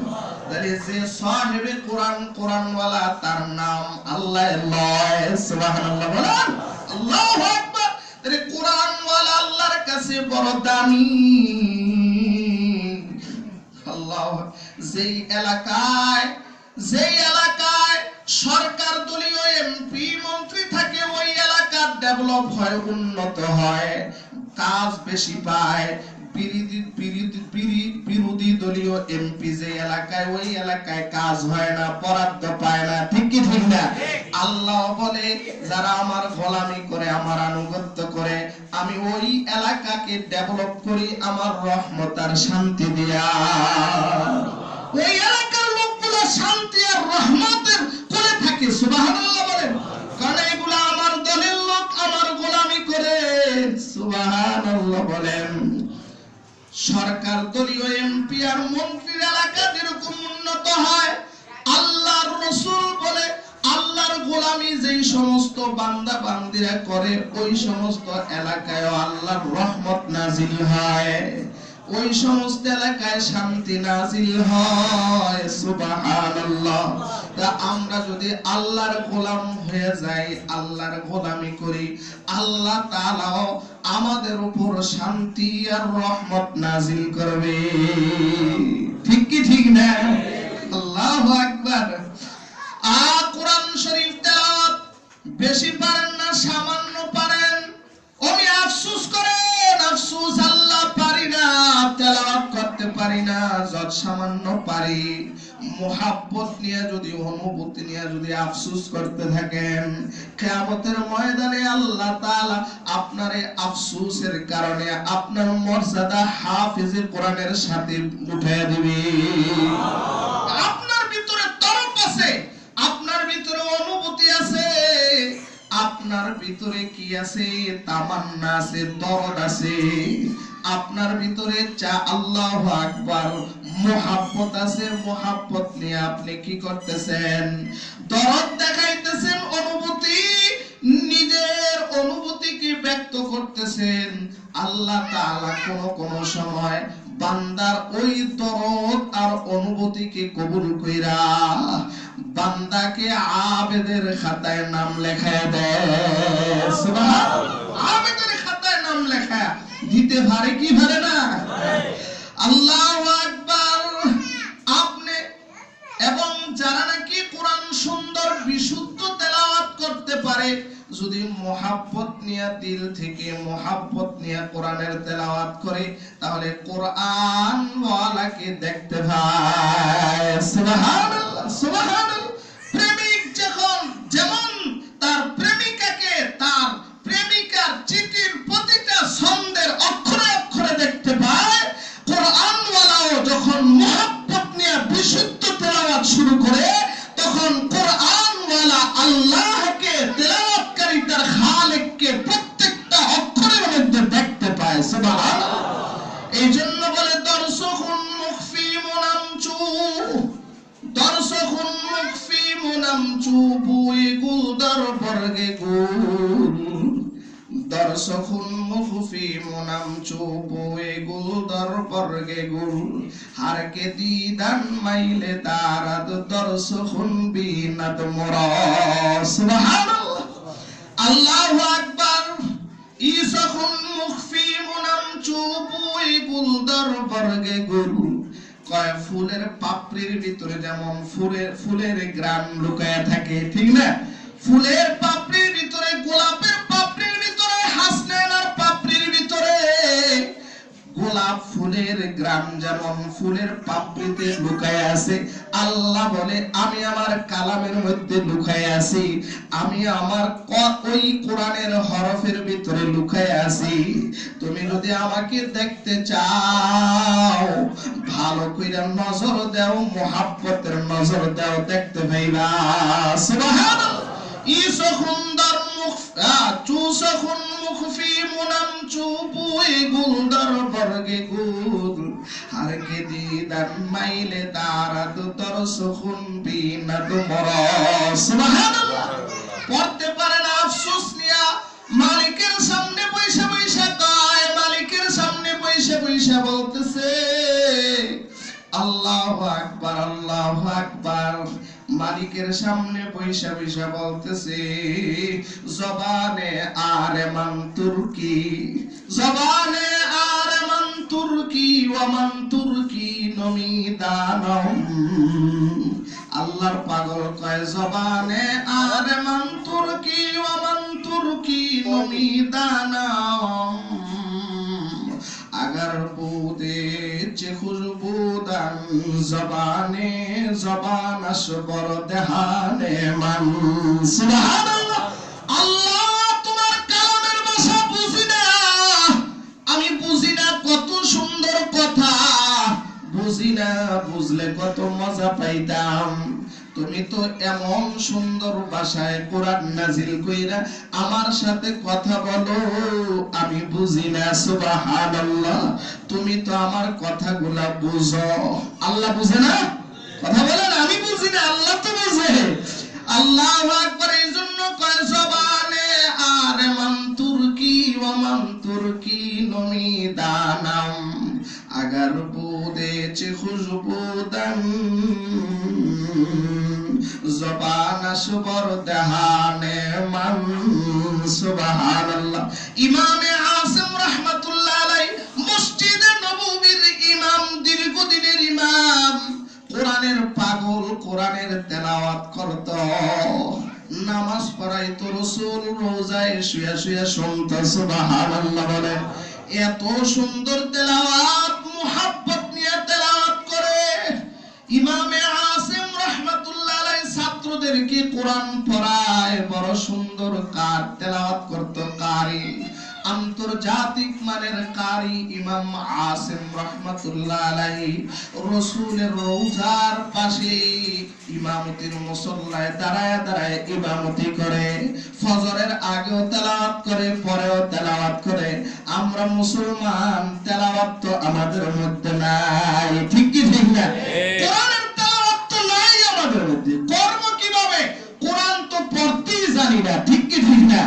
[SPEAKER 1] তাহলে যে সাহেবে কোরআন, কোরআনওয়ালা, তার নাম আল্লাহ লয়। সুবহানাল্লাহ বলেন। আল্লাহু আকবার। তাহলে কোরআনওয়ালা আল্লাহর কাছে বড় দামি। আল্লাহ। যেই এলাকায় সরকার দলীয় এমপি মন্ত্রী থাকে, ওই এলাকার ডেভেলপ হয়, উন্নত হয়, কাজ বেশি পায়। বিরোধী দলীয় এমপি যে এলাকায়, ওই এলাকায় কাজ হয় না, বরাদ্দ পায় না। ঠিক কি ঠিক না? আল্লাহ বলে, যারা আমার গোলামি করে, আমার আনুগত্য করে, আমি ওই এলাকাকে ডেভেলপ করি আমার রহমত আর শান্তি দিয়া। ওই এলাকার লোকগুলো শান্তি আর রহমতের করে থাকে। সুবহানাল্লাহ বলেন। কারণ এগুলা আমার দলের লোক, আমার গোলামি করে। সুবহানাল্লাহ বলেন। সরকার দলীয় এমপি আর মন্ত্রীর এলাকা যেরকম উন্নত হয়, আল্লাহর রাসূল বলে, আল্লাহর গোলামি যেই সমস্ত বান্দা বান্দিরা করে, ওই সমস্ত এলাকায় আল্লাহর রহমত নাজিল হয়, ওই সমস্ত এলাকায় শান্তি নাজিল হয়। সুবহানাল্লাহ। তা আমরা যদি আল্লাহর গোলাম হয়ে যাই, আল্লাহর গোলামি করি, আল্লাহ তাআলাও আমাদের উপর শান্তি আর রহমত নাজিল করবে। ঠিক কি ঠিক না? আল্লাহু আকবার। কোরআন শরীফ তেলাওয়াত বেশি পারেন না, সামান্য পারেন, আমি আফসোস করেন, আফসোস আল্লাহ পারি না, তেলাওয়াত করতে পারি না, যত সামান্য পারি মুহাব্বত নিয়ে যদি, অনুভূতি নিয়ে যদি আফসোস করতে থাকেন, কিয়ামতের ময়দানে আল্লাহ তাআলা আপনার এই আফসোসের কারণে আপনার মর্যাদা হাফেজে কোরআনের সাথে উঠায় দিবে। আপনার ভিতরে তরফ আছে, আপনার ভিতরে অনুভূতি আছে, আপনার ভিতরে কি আছে? তামান্না আছে, দরদ আছে, আপনার ভিতরে চা আল্লাহু আকবার মুহাব্বত আছে। মুহাব্বত নিয়ে আপনি কি করতেছেন? দরদ দেখাইতেছেন, অনুভূতি, নিজের অনুভূতিকে ব্যক্ত করতেছেন। আল্লাহ তাআলা কোন সময় বান্দার ওই দরদ আর অনুভূতিকে কবুল কইরা বান্দাকে আবেদের খাতায় নাম লেখায় দেয়। সুবহানাল্লাহ। আবেদের খাতায় নাম লেখা দিতে পারে কি পারে না? আল্লাহু আকবার। আপনি এবং যারা নাকি কোরআন সুন্দর বিশুদ্ধ তেলাওয়াত করতে পারে, যদি মুহাব্বত নিয়ে, দিল থেকে মুহাব্বত নিয়ে কোরআনের তেলাওয়াত করে, তাহলে কোরআন ওয়ালাকে দেখতে পায়। সুবহানাল্লাহ, সুবহানাল্লাহ। প্রেমিক যখন যেমন তার প্রেমিকাকে, তার প্রেমিকার চিঠির প্রতিটা ছন্দের অক্ষরে অক্ষরে দেখতে পায়, কোরআন ওয়ালাও যখন মুহাব্বত নিয়ে বিশুদ্ধ তেলাওয়াত শুরু করে, তখন কোরআন ওয়ালা আল্লাহকে, তেলাওয়াতকারী তার খালিককে প্রত্যেকটা অক্ষরের মধ্যে দেখতে পায়। সুবহানাল্লাহ। এই জন্য বলে দরসুখুন মুখফি মুনামচু, দরসুখুন মুখফি মুনামচু, বুই গুলদার বর্গে গুল, দরসুখুন মুখফি মুনামচু, বুই গুলদার বর্গে গুল, হারকে দিদান মাইলে দারাদ, দরসুখুন বিনাদ মুরা। সুবহানাল্লাহ, আল্লাহু আকবার। ইসখুন মুখফি মুনামচু, বুই গুলদার বর্গে গুল, কয় ফুলের পাপড়ির ভিতরে যেমন ফুলের গ্রাম লুকায়া থাকে, ঠিক না? ফুলের পাপড়ির ভিতরে, গোলাপের পাপড়ির ভিতরে, হাসনাইনার পাপড়ির ভিতরে গোলাপ ফুলের গ্রাম যেমন ফুলের পাপড়িতে লুকায় আছে, আল্লাহ বলে আমি আমার কালামের মধ্যে লুকায় আছি, আমি আমার ওই কোরআনের হরফের ভিতরে লুকায় আছি। তুমি যদি আমাকে দেখতে চাও, ভালো কইরা নজর দাও, মুহাব্বতের নজর দাও, দেখতে পাইবা। সুবহানাল্লাহ। ইসখুন দার মুখফা চুসখুন মুখফি মুনামচু, বুই গুলদার বর্গে গুল, হারকে দিদান মাইলে দারাদ, দরসুখুন বিনাদ মুরা। সুবহানাল্লাহ। পড়তে পারে না, আফসোস নিয়া মালিকের সামনে বইসা বইসা কয়, মালিকের সামনে বইসা বইসা বলতেছে আল্লাহু আকবার, আল্লাহু আকবার। মালিকের সামনে বইসা বইসা বলতেছে, জবানে আরে মান তুর্কি, জবানে আরে মান তুর্কি, ওয়া মান তুর্কি নমিদানম। আল্লাহর পাগল কয়, জবানে আরে মান তুর্কি, ওয়া মান তুর্কি নমিদানম। अगर बूदे चे खुशबूदान, जबाने जबान अशबर देहाने मन। सुबहानाल्लाह। আল্লাহ তোমার কালামের ভাষা বুঝি না, আমি বুঝি না কত সুন্দর কথা, বুঝি না, বুঝলে কত মজা পাইতাম। তুমি তো এমন সুন্দর ভাষায় কোরআন নাজিল কইরা আমার সাথে কথা বলো, আমি বুঝি না। সুবহানাল্লাহ। তুমি তো আমার কথাগুলা বুঝো। আল্লাহ বুঝে না? কথা বলেন, আমি বুঝি না, আল্লাহ তো বুঝে। আল্লাহু আকবার। এইজন্য কয় জবানে আরে মান তুর্কি, ওয়া মান তুর্কি নমিদানাম, अगर बूदे चे खुशबूदन, আসবর দেহানে মান সুবহানাল্লাহ। ইমামে আসিম রাহমাতুল্লাহ আলাইহি মসজিদে নববীর ইমাম, দীর্ঘদিনের ইমাম, কোরআনের পাগল, কোরআনের তেলাওয়াত করত, নামাজ পড়াইতো, রাসূল রোজায় শুয়ে শুয়ে শুনত। সুবহানাল্লাহ বলেন। এত সুন্দর তেলাওয়াত, মুহাব্বত নিয়ে তেলাওয়াত করে। ইমামে আসিম রাহমাতুল্লাহ আলাইহি ছাত্রদেরকে কোরআন পড়ায়, বড় সুন্দর কার তেলাওয়াত করত, কারি, আন্তর্জাতিক মানের কারি ইমাম আসিম রাহমাতুল্লাহ আলাইহি রাসূলের রওজার পাশে ইমামতির মুসল্লায় দাঁড়ায় দাঁড়ায় ইমামতি করে। ফজরের আগেও তেলাওয়াত করে, পরেও তেলাওয়াত করে। আমরা মুসলমান, তেলাওয়াত তো আমাদের মধ্যে নাই, ঠিক কি ঠিক না? কোরআনের তেলাওয়াত তো নাই আমাদের মধ্যে, কর্ম কিভাবে? কোরআন তো পড়তেই জানি না, ঠিক কি ঠিক না?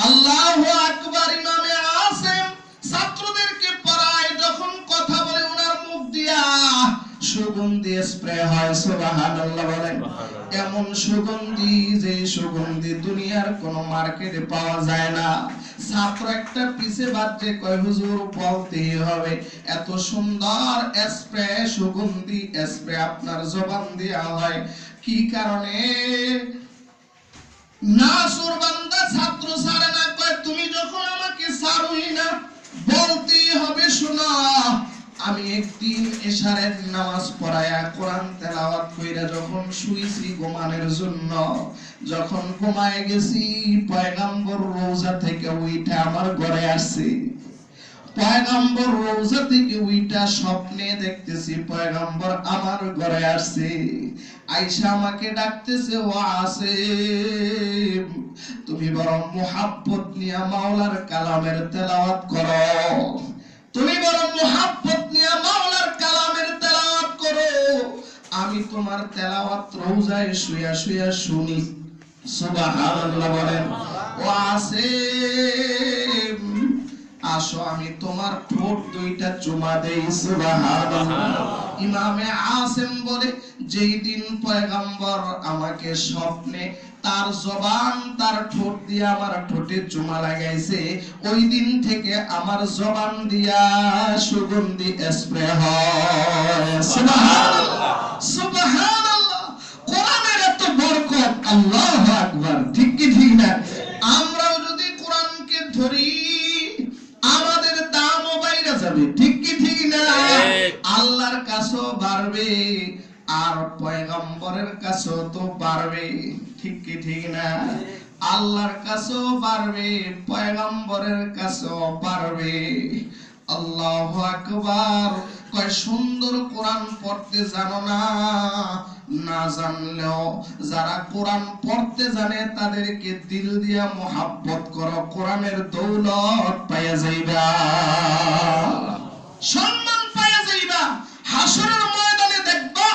[SPEAKER 1] আল্লাহু আকবার। ইমামে আসিম ছাত্রদেরকে পড়ায়, যখন কথা বলে ওনার মুখ দিয়া সুগন্ধি স্প্রে হয়। সুবহানাল্লাহ বলেন। এমন সুগন্ধি, যে সুগন্ধি দুনিয়ার কোন মার্কেটে পাওয়া যায় না। ছাত্র একটা পিছে বাজে কয় হুজুর বলতেই হবে, এত সুন্দর স্প্রে, সুগন্ধি স্প্রে আপনার জবান দিয়া হয়, কি কারণে? না সুরবান্দা ছাত্র ছাড়ে না, কয় তুমি যখন আমাকে ছাড়ুই না, বলতেই হবে। শোনা, আমি একদিন এশারের নামাজ পড়ায়া কোরআন তেলাওয়াত কইরা যখন শুইছি ঘুমানোর জন্য, যখন ঘুমায় গেছি, পয়গম্বর রওজা থেকে উঠে আমার ঘরে আসছে। পয়গম্বর রওজা থেকে উইটা স্বপ্নে দেখতেছি পয়গম্বর আমার ঘরে আসছে। আয়েশা আমাকে ডাকতেছে, ও আসিম, তুমি বড় মুহাব্বত নিয়ে মাওলার কালামের তেলাওয়াত করো, তুমি বড় মুহাব্বত নিয়ে মাওলার কালামের তেলাওয়াত করো। আমি তোমার তেলাওয়াত রওজায় শুয়া শুয়া শুনি। সুবহানাল্লাহ বলেন। ও আসিম, আসো আমি তোমার ঠোঁট দুইটা চুমা দেই। সুবহানাল্লাহ। ইমামে আসিম বলে, যেই দিন পয়গম্বর আমাকে স্বপ্নে তার জবান, তার ঠোঁট দিয়ে আমার ঠোঁটে চুমা লাগাইছে, ওই দিন থেকে আমার জবান দিয়া সুগন্ধি স্প্রে হয়। সুবহানাল্লাহ, সুবহানাল্লাহ। কোরআনের এত বরকত, আল্লাহু আকবার, ঠিক কি ঠিক না? আমরাও যদি কোরআনকে ধরি, আমাদের দামও বাইরে যাবে, ঠিক কি ঠিক না? আল্লাহর কাছেও বাড়বে, আর পয়গম্বরের কাছেও তো বাড়বে, ঠিক কি ঠিক না? আল্লাহর কাছেও বাড়বে, পয়গম্বরের কাছেও বাড়বে। আল্লাহু আকবার। কয় সুন্দর কোরআন পড়তে জানো না? না জানলেও যারা কোরআন পড়তে জানে তাদেরকে দিল দিয়া মোহাব্বত করো, কোরআনের দৌলত পাইয়া যাইবা, সম্মান পাইয়া যাইবা। হাসরের ময়দানে দেখবা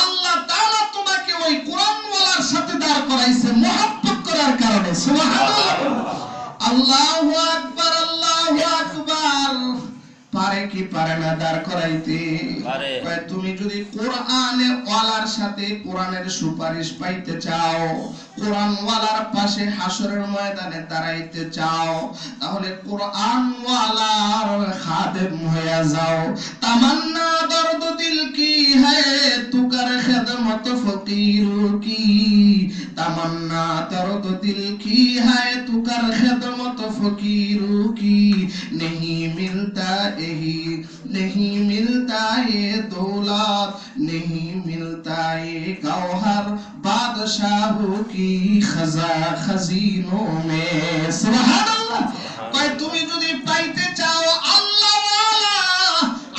[SPEAKER 1] আল্লাহ তাআলা তোমাকে ওই কোরআনওয়ালার সাথে দাঁড় করাইছে মোহাব্বত করার কারণে। সুবহানাল্লাহ। আল্লাহু আকবার, আল্লাহু আকবার। পারে কি পারে না দাঁড় করাইতে? পারে। তুমি যদি কোরআনে ওয়ালার সাথে কোরআনের সুপারিশ পাইতে চাও, কোরআন ওয়ালার পাশে হাসরের ময়দানে দাঁড়াইতে চাও, তাহলে কোরআন ওয়ালার খাদেম হয়ে যাও। তামান্না দর্দ দিল কি হ্যায় তু কর খিদমত ফকির কি, তামান্না দর্দ দিল কি হ্যায় তু কর খিদমত ফকির কি, नहीं मिलता यही नहीं मिलता ये दौलत, नहीं मिलता ये गौहर बादशाहों की खजानों में। सुबहानाल्लाह। কয় তুমি যদি পাইতে চাও আল্লাহ ওয়ালা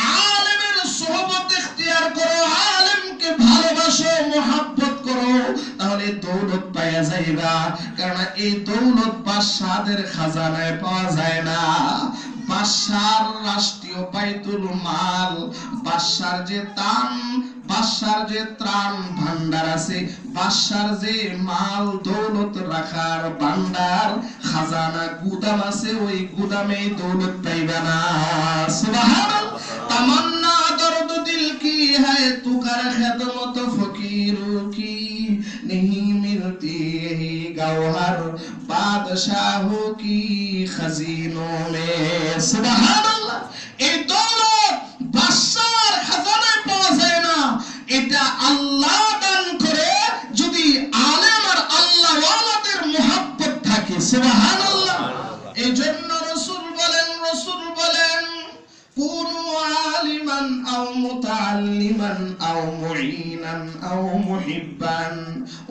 [SPEAKER 1] আলেমের সোহবত ইখতিয়ার করো, আলেমকে ভালোবাসো, মোহাব্বত করো, তাহলে দৌলত পাওয়া যাইবা। কারণ এই দৌলত বাদশাদের খাজানায় পাওয়া যায় না। বাদশার রাষ্ট্রীয় বাইতুল মাল, বাদশার যে ত্রাণ ভান্ডার আছে, বাদশার যে মাল দৌলত রাখার ভান্ডার, খাজানা, গুদাম আছে, ওই গুদামে দৌলত পাইবা না। সুবহানাল্লাহ। তামান্না দর্দ দিল কি है तू कर खिदमत फकीर की नहीं मिलती गौहर बादशाहों की खजीनों में। सुभान अल्लाह। এই দৌলত বাদশার খাজানায় পাওয়া যায় না, এটা আল্লাহ দান করে যদি আলেম আর আল্লাহ ওয়ালাদের মুহাব্বত থাকে। সুবহানাল্লাহ। এই জন্য রাসূল বলেন কুনু আলিমান আও মুতাআল্লিমান আও মুঈনান আও মুহিব্বান।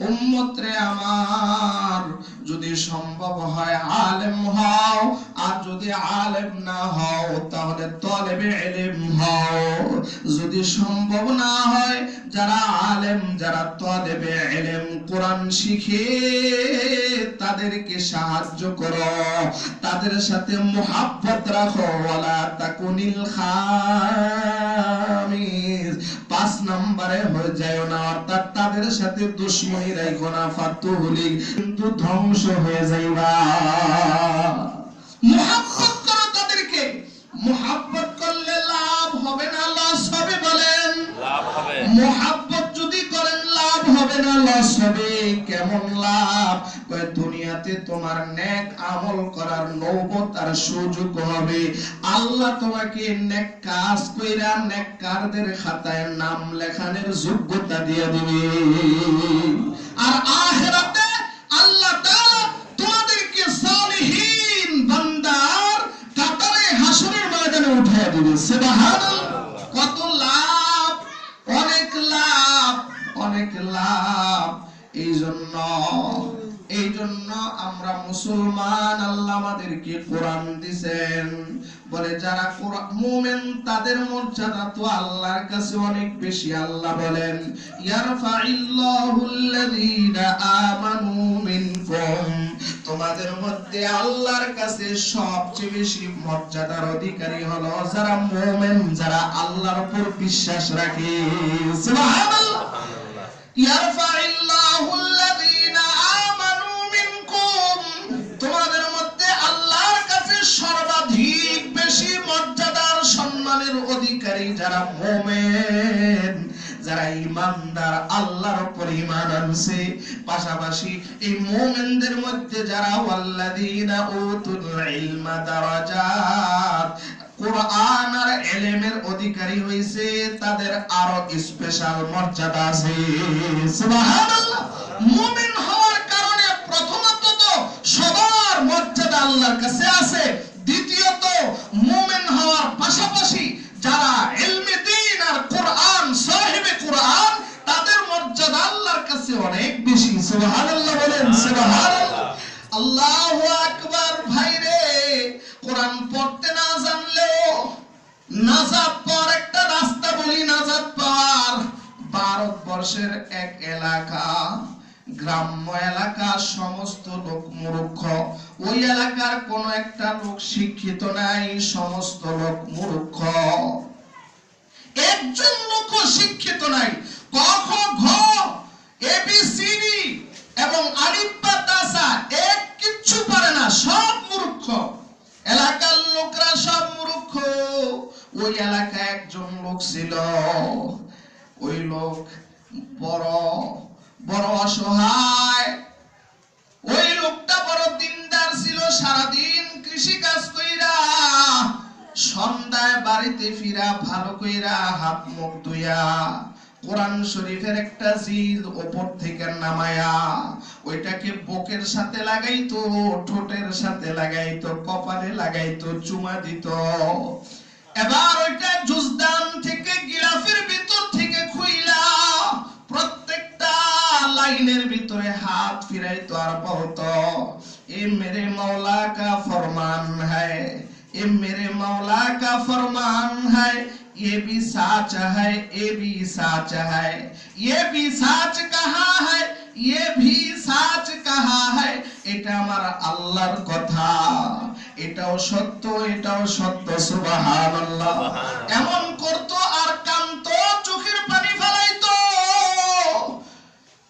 [SPEAKER 1] উম্মত রে আমার, যদি সম্ভব হয় আলেম হও, আর যদি আলেম না হও তাহলে তালেবে ইলম হও। যদি সম্ভব না হয়, যারা আলেম যারা তালেবে ইলম কোরআন শিখে তাদেরকে সাহায্য করো, তাদের সাথে মুহাব্বত রাখো। ওয়ালা তাকুনিল খামিস, 5 নম্বরে হয়ে যায় না, অর্থাৎ তাদের সাথে দুশমনী রাখো না। ফাতুলি, কিন্তু ধ্বংস হয়ে যাইবা। মুহাব্বত করো তাদেরকে। মুহাব্বত করলে লাভ হবে না লস হবে? বলেন
[SPEAKER 2] লাভ হবে।
[SPEAKER 1] মুহাব্বত যদি করেন লাভ হবে না লস হবে? কেমন লাভ? কয় দুনিয়াতে তোমার নেক আমল করার নৌবত আর সুযোগ হবে। আল্লাহ তোমাকে নেক কাজ কইরা নেককারদের খাতায় নাম লেখানোর যোগ্যতা দিয়ে দিবে। আর আখিরাতে আল্লাহ তাআলা তোমাদেরকে সালিহিন বান্দার কাতারে হাসরের ময়দানে উঠায় দিবে। সুবহানাল্লাহ। কত লাভ! অনেক লাভ, অনেক লাভ। এই জন্য আমরা মুসলমান, আল্লাহ আমাদেরকে কোরআন দিবেন। বলে যারা মুমিন তাদের মর্যাদা তো আল্লাহর কাছে অনেক বেশি। আল্লাহ বলেন ইয়ারফাইল্লাহুল্লাযীনা আমানু মিনকুম, তোমাদের মধ্যে আল্লাহর কাছে সবচেয়ে বেশি মর্যাদার অধিকারী হলো যারা মুমিন, যারা আল্লাহর উপর বিশ্বাস রাখে। সুবহানাল্লাহ। ইয়ারফাইল্লাহুল্লাযীনা আমানু মিনকুম, তোমাদের মধ্যে আল্লাহর কাছে সর্বাধিক বেশি মর্যাদার সম্মানের অধিকারী যারা মুমিন, যারা ঈমানদার, আল্লাহর উপর ঈমান আনছে। পাশাপাশি এই মুমিনদের মধ্যে যারা ওয়াল্লাযীনা উতুল ইলমা দারাজাত, কোরআন আর ইলমের অধিকারী হইছে, তাদের আরো স্পেশাল মর্যাদা আছে। সুবহানাল্লাহ। মুমিন হওয়ার কারণে প্রথমত তো সবার মর্যাদা আল্লাহর কাছে আছে। দ্বিতীয়ত মুমিন হওয়ার পাশাপাশি যারা ইলমে দ্বীন আর কোরআন সাহিবে কোরআন, তাদের মর্যাদা আল্লাহর কাছে অনেক বেশি। সুবহানাল্লাহ বলেন। সুবহানাল্লাহ। আল্লাহু আকবার। ভাইরে, কোরআন পড়তে না জানলেও নাজাত পাওয়ার একটা রাস্তা বলি। নাজাত পাওয়ার ভারতবর্ষের এক এলাকা, গ্রাম্য এলাকা, সমস্ত লোক মূর্খ। ওই এলাকার কোন একটা লোক শিক্ষিত নাই, সমস্ত লোক মূর্খ। একজন লোক শিক্ষিত নাই। ক খ ঘ এবিসিডি এবং আলিফ বা তাসা এক কিচ্ছু পারে না, সব মূর্খ। এলাকার লোকরা সব মূর্খ। ওই এলাকায় একজন লোক ছিল। ওই লোক বড় বড় অসহায়। ওই লোকটা বড় দিনদার ছিল। সারাদিন কৃষি কাজ কইরা সন্ধ্যায় বাড়িতে ফিরা ভালো কইরা হাত মুখ ধুইয়া কোরআন শরীফের একটা জিল উপর থেকে নামায়া ওইটাকে বুকের সাথে লাগাইতো, ঠোঁটের সাথে লাগাইতো, কপালে লাগাইতো, চুমা দিত। এবার ওইটা জুজদান থেকে গিলাফের ভিতর থেকে খুইলা প্রত্যেকটা লাইনের ভিতরে হাত ফিরাইতো আর বলতো, এ মেরে মৌলা কা ফরমান হ্যায়, ये मेरे मौला का फरमान है, ये भी साच है, ये भी साच है, ये भी साच कहा है, ये भी साच कहा है। এটা আমার আল্লাহর কথা, এটাও সত্য, এটাও সত্য। সুবহানাল্লাহ। এমন করতো আর কাঁদতো, চোখের পানি ফেলাইতো।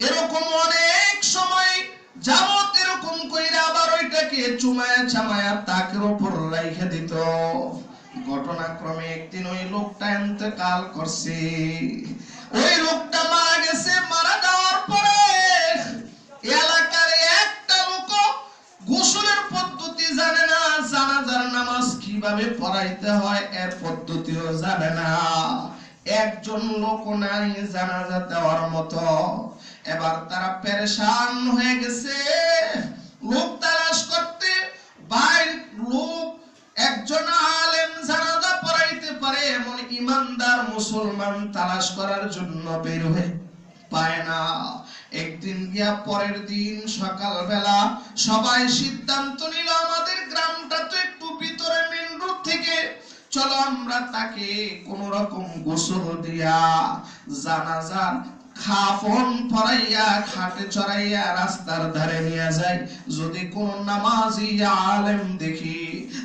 [SPEAKER 1] এরকম অনেক সময় যাবত এরকম কইরা আবার ওইটাকে চুমায়া চামায়া তাকের উপর রাইখে দিত। ঘটনাক্রমে একদিন ওই লোকটা ইন্তেকাল করছে। ওই লোকটা মারা গেছে। মারা যাওয়ার পরে এলাকার একটা কিভাবে পড়াইতে হয় এর পদ্ধতিও জানে না। একজন লোক নাই জানাজা দেওয়ার মতো। এবার তারা পেরেশান হয়ে গেছে, লোক তালাশ করতে। বাইর লোক একজন আলেম জানাজা পড়াইতে পারে এমন ইমানদার মুসলমান তালাশ করার জন্য বের হয়ে পায় না। একদিন গিয়া পরের দিন সকালবেলা সবাই সিদ্ধান্ত নিল, আমাদের গ্রামটা তো একটু ভিতরে মেইন রোড থেকে, চলো আমরা তাকে কোন রকম গোসল দিয়া জানাজার কাফন পরাইয়া খাটে চড়াইয়া রাস্তার ধারে নিয়ে যায়। যদি কোন নামাজি আলেম দেখি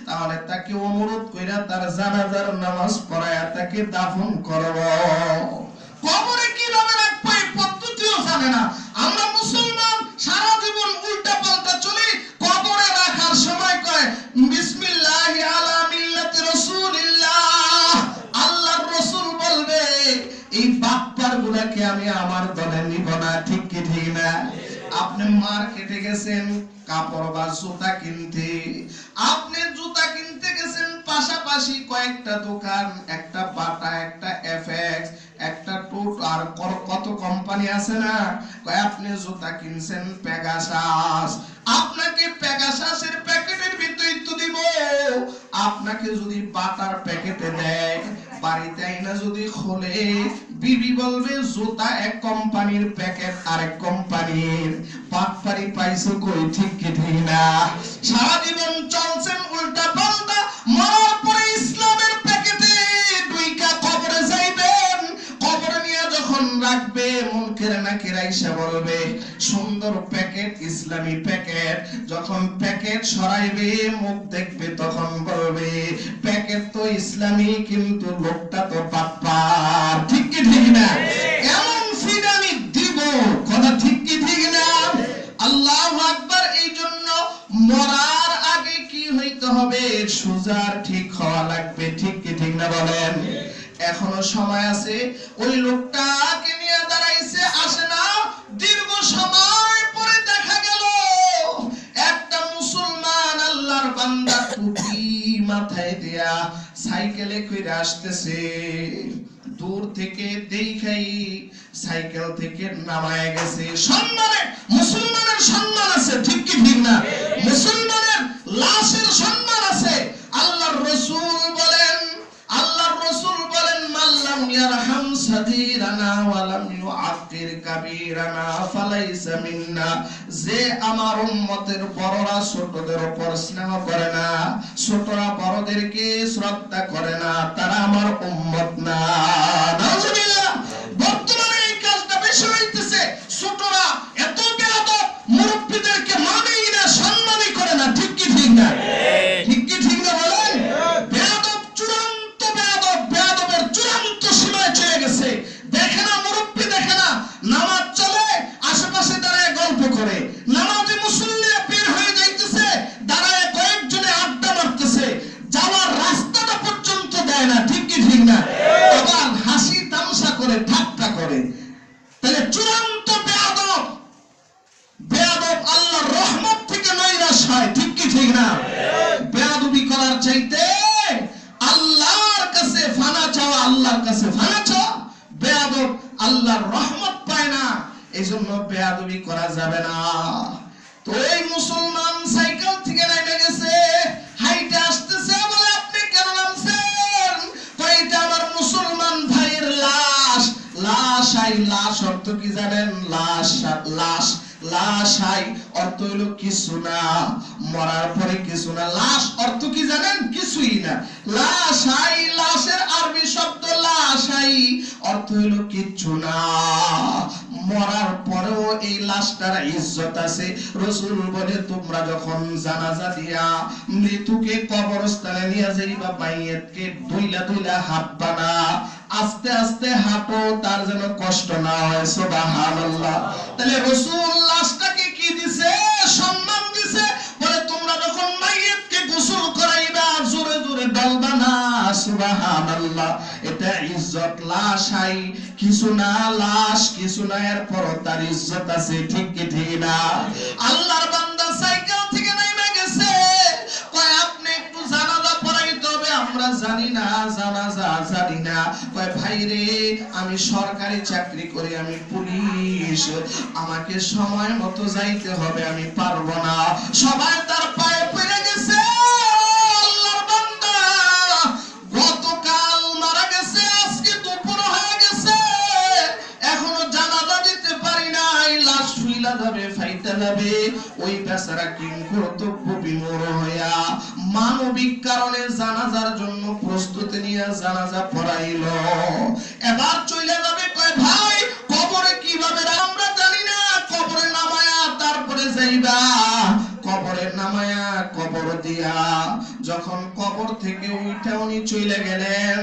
[SPEAKER 1] তাহলে তাকে অনুরোধ কইরা তার জানাজার নামাজ পড়াইয়া তাকে দাফন করব। কবরে কিভাবে রাখবো এই পদ্ধতিও জানে না। আমরা মুসলমান সারা জীবন উল্টা পাল্টা চলি। কবরে রাখার সময় কয় বিসমিল্লাহি আলা মিল্লাতি রাসূলিল্লাহ, আল্লাহর রাসূল বলবে এই বাপ্পার গুলাকে আমি আমার দলে নিব না। ঠিক কি ঠিক না? আপনি মার্কেটে গেছেন কাপড় বা জুতা কিনতে, আপনি জুতা কিনতে গেছেন, পাশাপাশি কয়েকটা দোকান, একটা বাটা, একটা এফএক্স, একটা টুট, আর কত কোম্পানি আছে না। আপনি জুতা কিনছেন পেগাসাস, আপনাকে পেগাসাসের প্যাকেটের ভিতরে তো দিব। আপনাকে যদি বাটার প্যাকেটে দেয়, বাড়িতে আইনা যদি খোলে, বিবি বলবে জুতা এক কোম্পানির, প্যাকেট আরেক কোম্পানির। পাটপাড়ি পাইছো কই? ঠিক কি ঠিক না? সারা জীবন চলছেন উল্টা পাল্টা, মরার পরে ইসলামের প্যাকেটে দুইটা কবরে যাইবেন। কবরে নিয়ে যখন রাখবে, মুনকের নাকির আইসা বলবে সুন্দর প্যাকেট, ইসলামী প্যাকেট। যখন প্যাকেট সরাইবে, মুখ দেখবে, তখন বলবে প্যাকেট তো ইসলামী, কিন্তু লোকটা তো পাটপার। ঠিক কি ঠিক না? এমন ফিড আমি দিব, কথা ঠিক কি ঠিক না? আল্লাহু আকবার। এই জন্য মরার আগে কি হইতে হবে? সুজার ঠিক হওয়া লাগবে। ঠিক কি ঠিক না বলেন? এখনো সময় আছে। ওই লোকটাকে নিয়ে দাঁড়াইছে, আসে না। দীর্ঘ সময় পরে দেখা গেল একটা মুসলমান আল্লাহর বান্দা টুপি মাথায় দিয়া সাইকেলে কইরা আসতেছে। দূর থেকে দেখাই সাইকেল থেকে নামায় গেছে। সম্মানে মুসলমানের সম্মান আছে। ঠিক কি ঠিক না? মুসলমানের লাশের সম্মান আছে। আল্লাহর রাসূল বলেন, আল্লাহর রাসূল বলেন মাল্লাম ইয়ারহাম সাগীরানা ওয়া লাম ইউআক্কির কাবীরানা ফালাইসা মিন্না। যে আমার উম্মতের বড়রা ছোটদের উপর স্নেহ করে না, ছোটরা বড়দেরকে শ্রদ্ধা করে না, তারা আমার উম্মত না। নাউজুবিল্লাহ। বর্তমানে এই কাজটা বেশি হইতেছে। ছোটরা এত বেয়াদব, মুরব্বিদেরকে মানেই না, সম্মানই করে না। ঠিক কি ঠিক না? ঠিক কি ঠিক না বলেন? বেয়াদব, চূড়ান্ত বেয়াদব, বেয়াদবের চূড়ান্ত সীমায় চলে গেছে। দেখে না মুরব্বি, দেখে না নামাজ চলে, আশেপাশে দাঁড়ায় গল্প করে। নামাজি মুসল্লি বের হয়ে যাইতেছে, দাঁড়ায় কয়েকজনে আড্ডা মারতেছে, যাওয়ার রাস্তাটা পর্যন্ত দেয় না। ঠিক কি ঠিক না? আবার হাসি তামাশা করে, ঠাট্টা করে। তাহলে চূড়ান্ত বেয়াদব, বেয়াদব আল্লাহর রহমত থেকে নৈরাশ হয়। ঠিক কি ঠিক না? বেয়াদবি করার চাইতে আল্লাহর কাছে ফানা চাওয়া, আল্লাহর কাছে ফানা চাওয়া। বেয়াদব আল্লাহর রহমত পায় না, এইজন্য বেয়াদবি করা যাবে না। তো এই মুসলমান সাইকেল থেকে নেমে গেছে, হাইটে আসতেছে। বলে আপনি কেন নামছেন? এটা আমার মুসলমান ভাইয়ের লাশ। লাশ আই, লাশ অর্থ কি জানেন? লাশ, লাশ, লাশ আই অর্থ হইলো কিছু না, মরার পরে কিছু না। লাশ অর্থ কি জানেন? কিছুই না। লাশ আই, লাশের আরবি শব্দ লাশ আই অর্থ হইলো কিচ্ছু না। মরার পরেও এই লাশটার ইজ্জত আছে। রাসূল বলে তোমরা যখন জানাজা দিয়া মৃত্যুকে কবরস্থানে নিয়ে যাইবা, মাইয়াতকে দুইলা দুইলা হাঁটবা না, আস্তে আস্তে হাঁটো, তার যেন কষ্ট না হয়। সুবহানাল্লাহ। তাহলে রাসূল লাশটাকে কি দিছে? সম্মান দিছে। বলে তোমরা যখন মাইয়াতকে গোসল করাইবা, জোরে জোরে বলবা না সুবহানাল্লাহ। এটা ইজ্জত। লাশ আই কিছু না, লাশ কিছু না, এরপর তার ইজ্জত আছে। ঠিক কি ঠিক না? আল্লাহর বান্দা সাইকেল থেকে নেমে গেছে, কয় আপনি একটু জানাজা পড়াইতে আমরা জানি না, জানাজা জানি না। কয় ভাই রে, আমি সরকারি চাকরি করি, আমি পুলিশ, আমাকে সময় মতো যাইতে হবে, আমি পারবো না। সবাই তার পায়ে পড়ে গেছে। আল্লাহর বান্দা গতকাল মারা গেছে, আজকে দুপুর হয়ে গেছে, এখনো জানাজা দিতে পারি নাই। লাশ শুইলা যাবে, ফাইটা যাবে। ওই বেচারা কিং কর্তব্য বিমূঢ় হইয়া মানবিক কারণে জানাজার জন্য প্রস্তুতি নিয়ে জানাজা পড়াইল। এবার চলে যাবে। কয় ভাই, কবরে কিভাবে আমরা জানি না, কবরে নামায়া তারপরে যাইবা। কবরে নামায়া কবর দিয়া যখন কবর থেকে উঠে উনি চলে গেলেন,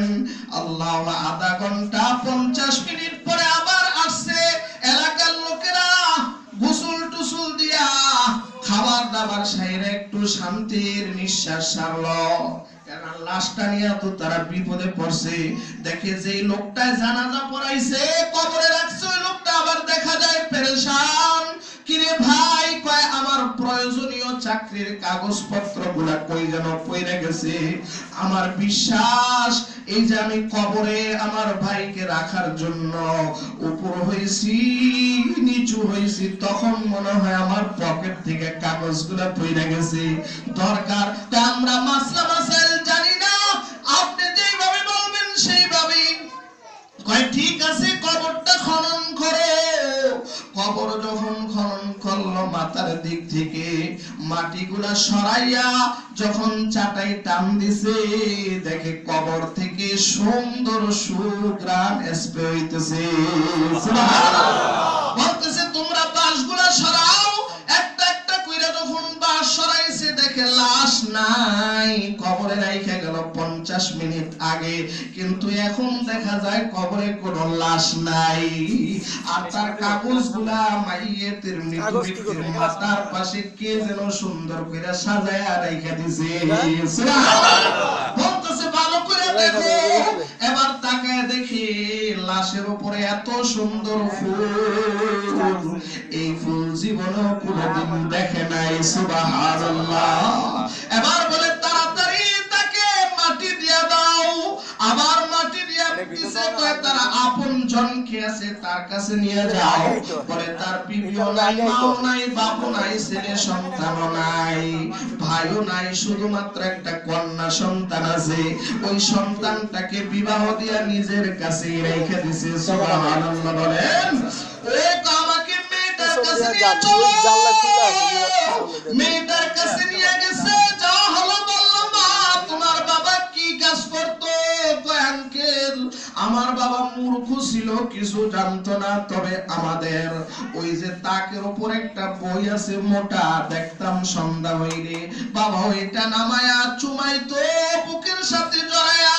[SPEAKER 1] আল্লাহ, আধা ঘন্টা 50 মিনিট পরে আবার আসছে। এলাকার লোকেরা গোসল টুসুল দিয়া খাবার দাবার সাইরে একটু শান্তির নিঃশ্বাস ছাড়লো। কারণ লাশটা নিয়ে তো তারা বিপদে পড়ছে। দেখে যে লোকটায় জানাজা পড়াইছে, কবরে রাখছে, ওই লোকটা আবার দেখা যায় পেরেশান। কিরে ভাই, কয় আমার প্রয়োজনীয় চাকরির কাগজপত্র গুলা কই যেন পড়ে গেছে। আমার বিশ্বাস এই যে আমি কবরে আমার ভাইকে রাখার জন্য উপর হইছি, নিচু হইছি, তখন মনে হয় আমার পকেট থেকে কাগজগুলা পড়ে গেছে। দরকার আমরা মাসলা মাসাইল জানি না, আপনি যেইভাবে বলবেন সেইভাবেই। কয় ঠিক আছে, কবরটা খনন করো। কবর যখন খনন করলো, মাথার দিক থেকে মাটিগুলা সরাইয়া যখন চাটাই টান দিছে, দেখে কবর থেকে সুন্দর সুঘ্রাণ স্প্রে হইতেছে। বলতেছে তোমরা বাঁশগুলা সরাও। একটা একটা কইরা যখন বাঁশ সরাইছে, দেখে লাশ নাই, কবরে রাইখা গেল 50 মিনিট আগে, কিন্তু এখন দেখা যায় কবরে কোনো লাশ নাই। আর তার কাগজগুলা মাইয়েতের মৃত্যুর মাথার পাশে কে যেন সুন্দর করে সাজায়া রাইখা দিছে। বলতেছে ভালো করে দেখো। এবার তাকায় দেখি লাশের উপরে এত সুন্দর ফুল, এই ফুল জীবনে কোনোদিন দেখে নাই। সুবহানাল্লাহ। এবার বলে তাড়াতাড়ি তাকে মাটি দিয়া দাও। আবার মাটি দিয়া দিছে। কয় তারা আপন জন কে আছে তার কাছে নিয়ে যাও। বলে তার বিবিও নাই, মাও নাই, বাপও নাই, ছেলে সন্তানও নাই, ভাইও নাই, শুধুমাত্র একটা কন্যা সন্তান আছে। ওই সন্তানটাকে বিবাহ দিয়া নিজের কাছে রেখে দিছে। সুবহানাল্লাহ বলেন। ও আমাকে মেয়েটার কাছে নিয়ে চলো। মেয়েটার কাছে নিয়ে গেছে। যা হলো বলল, মা তোমার বাবা কি কাজ করতো? আঙ্কেল, আমার বাবা মূর্খ ছিল, কিছু জানতো না। তবে আমাদের ওই যে তাকের উপর একটা বই আছে মোটা, দেখতাম সন্ধ্যা হইলে বাবা ওইটা নামায়া চুমাইতো, বুকের সাথে জড়ায়া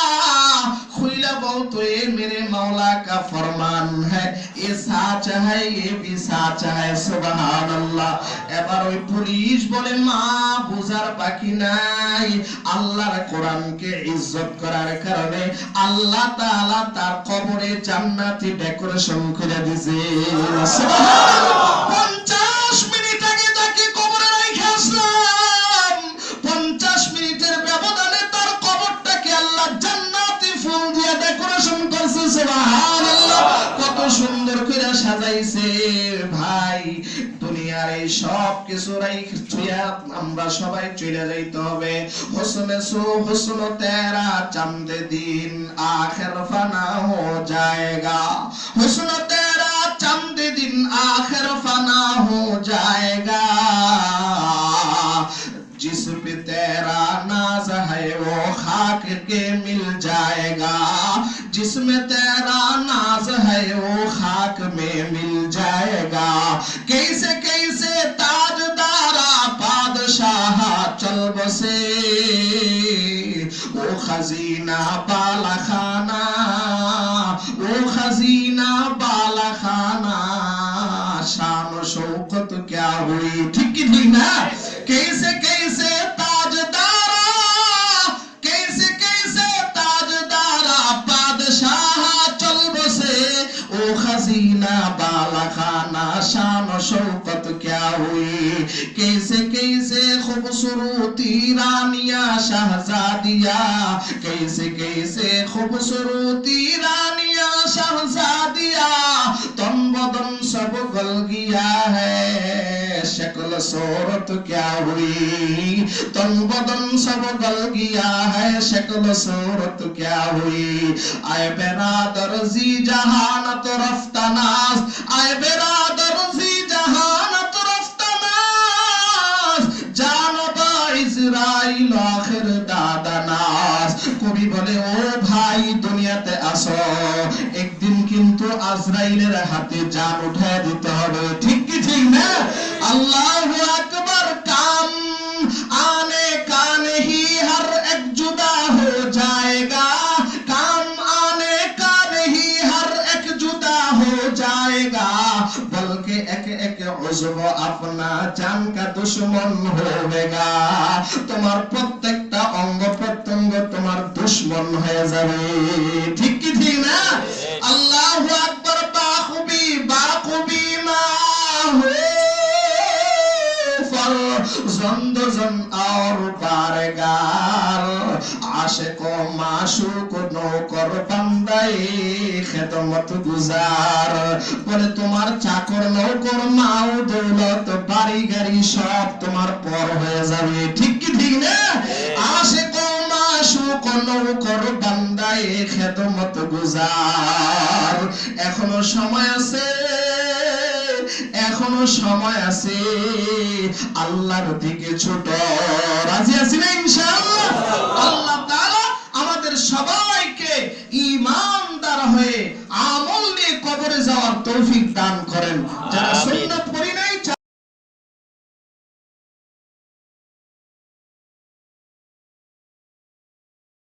[SPEAKER 1] খুইলা বলতো, এ মেরে মাওলা কা ফরমান হ্যায়, এ সাচ হ্যায়, এ ভি সাচ হ্যায়। সুবহানাল্লাহ। এবার ওই পুলিশ বলে, মা বুঝার বাকি নাই, আল্লাহর কোরআনকে ইজ্জত করার কারণে আল্লাহ তাআলা তার কবরে জান্নাতি ডেকোরেশন করে দিয়েছে। সুবহানাল্লাহ। 50 মিনিট আগে তাকে কবরে রেখে আসলাম, 50 মিনিটের ব্যবধানে তার কবরটাকে আল্লাহ জান্নাতি ফুল দিয়ে ডেকোরেশন করছে। সুবহানাল্লাহ। কত সুন্দর করে সাজাইছে। ভাই, দুনিয়ার এই সব কিছু রাইখা আমরা সবাই চলে যাইতে হবে। হুসনে সো হুসন তেরা চাঁদে দিন আখির ফানা হো जाएगा, हुस्न तेरा चंद दिन आखिर फना हो जाएगा, जिस पे तेरा नाज है वो खाक के मिल जाएगा, जिसमें तेरा नाज है वो खाक में मिल जाएगा। कैसे कैसे ताजदारा बादशाह चल बसे, वो खजीना बाला खाना, वो खजीना बाला खाना, शान शौकत क्या हुई। ठीक की ठीक ना। कैसे कैसे ताजदारा, कैसे कैसे ताजदारा बादशाह चल बसे, ओ खजीना बाला खाना, शान शौकत क्या हुई। कैसे कैसे खूबसूरती रानियां शहजादिया कैसे कैसे खूबसूरती रानिया शहजादिया तुम बदन सब गल गया है शक्ल सूरत क्या हुई तुम बदन सब गल गया है शक्ल सूरत क्या हुई आए बेरादर जी जहानत रफ्तानास आए बेरादर जी जहानत रफ्तानास जानबा इजराइल आखिर दादानास কবি বলে ও ভাই দুনিয়াতে আসো একদিন কিন্তু আজরাইলের হাতে জান উঠায় দিতে হবে ঠিক কি ঠিক না আল্লাহু আকবার কাম आने का नहीं हर एक जुदा हो जाएगा काम आने का नहीं हर एक जुदा हो जाएगा बल्कि एक एक उज़्व अपना जान का दुश्मन होगा তোমার প্রত্যেকটা অঙ্গ প্রত্যঙ্গ তোমার দুশমন হয়ে যাবে ঠিক কি ঠিক না আল্লাহু আকবার বাখুবি মা হো जंद जन और बारगार आशिक व माशूक नौकर बंदाए खिदमत गुजार বলে তোমার চাকর নৌকর মাও দৌলত বাড়ি গাড়ি সব তোমার পর হয়ে যাবে ঠিক কি ঠিক না আশিক ও মাশূক নৌকর বান্দায়ে খেদমত গুজার এখনো সময় আছে এখনো সময় আছে আল্লাহর দিকে ছোট রাজি আছি না ইনশাআল্লাহ আল্লাহ তাআলা আমাদের সবাইকে ঈমানদার হয়ে আমল নিয়ে কবরে যাওয়ার তৌফিক দান করেন যারা সুন্নাত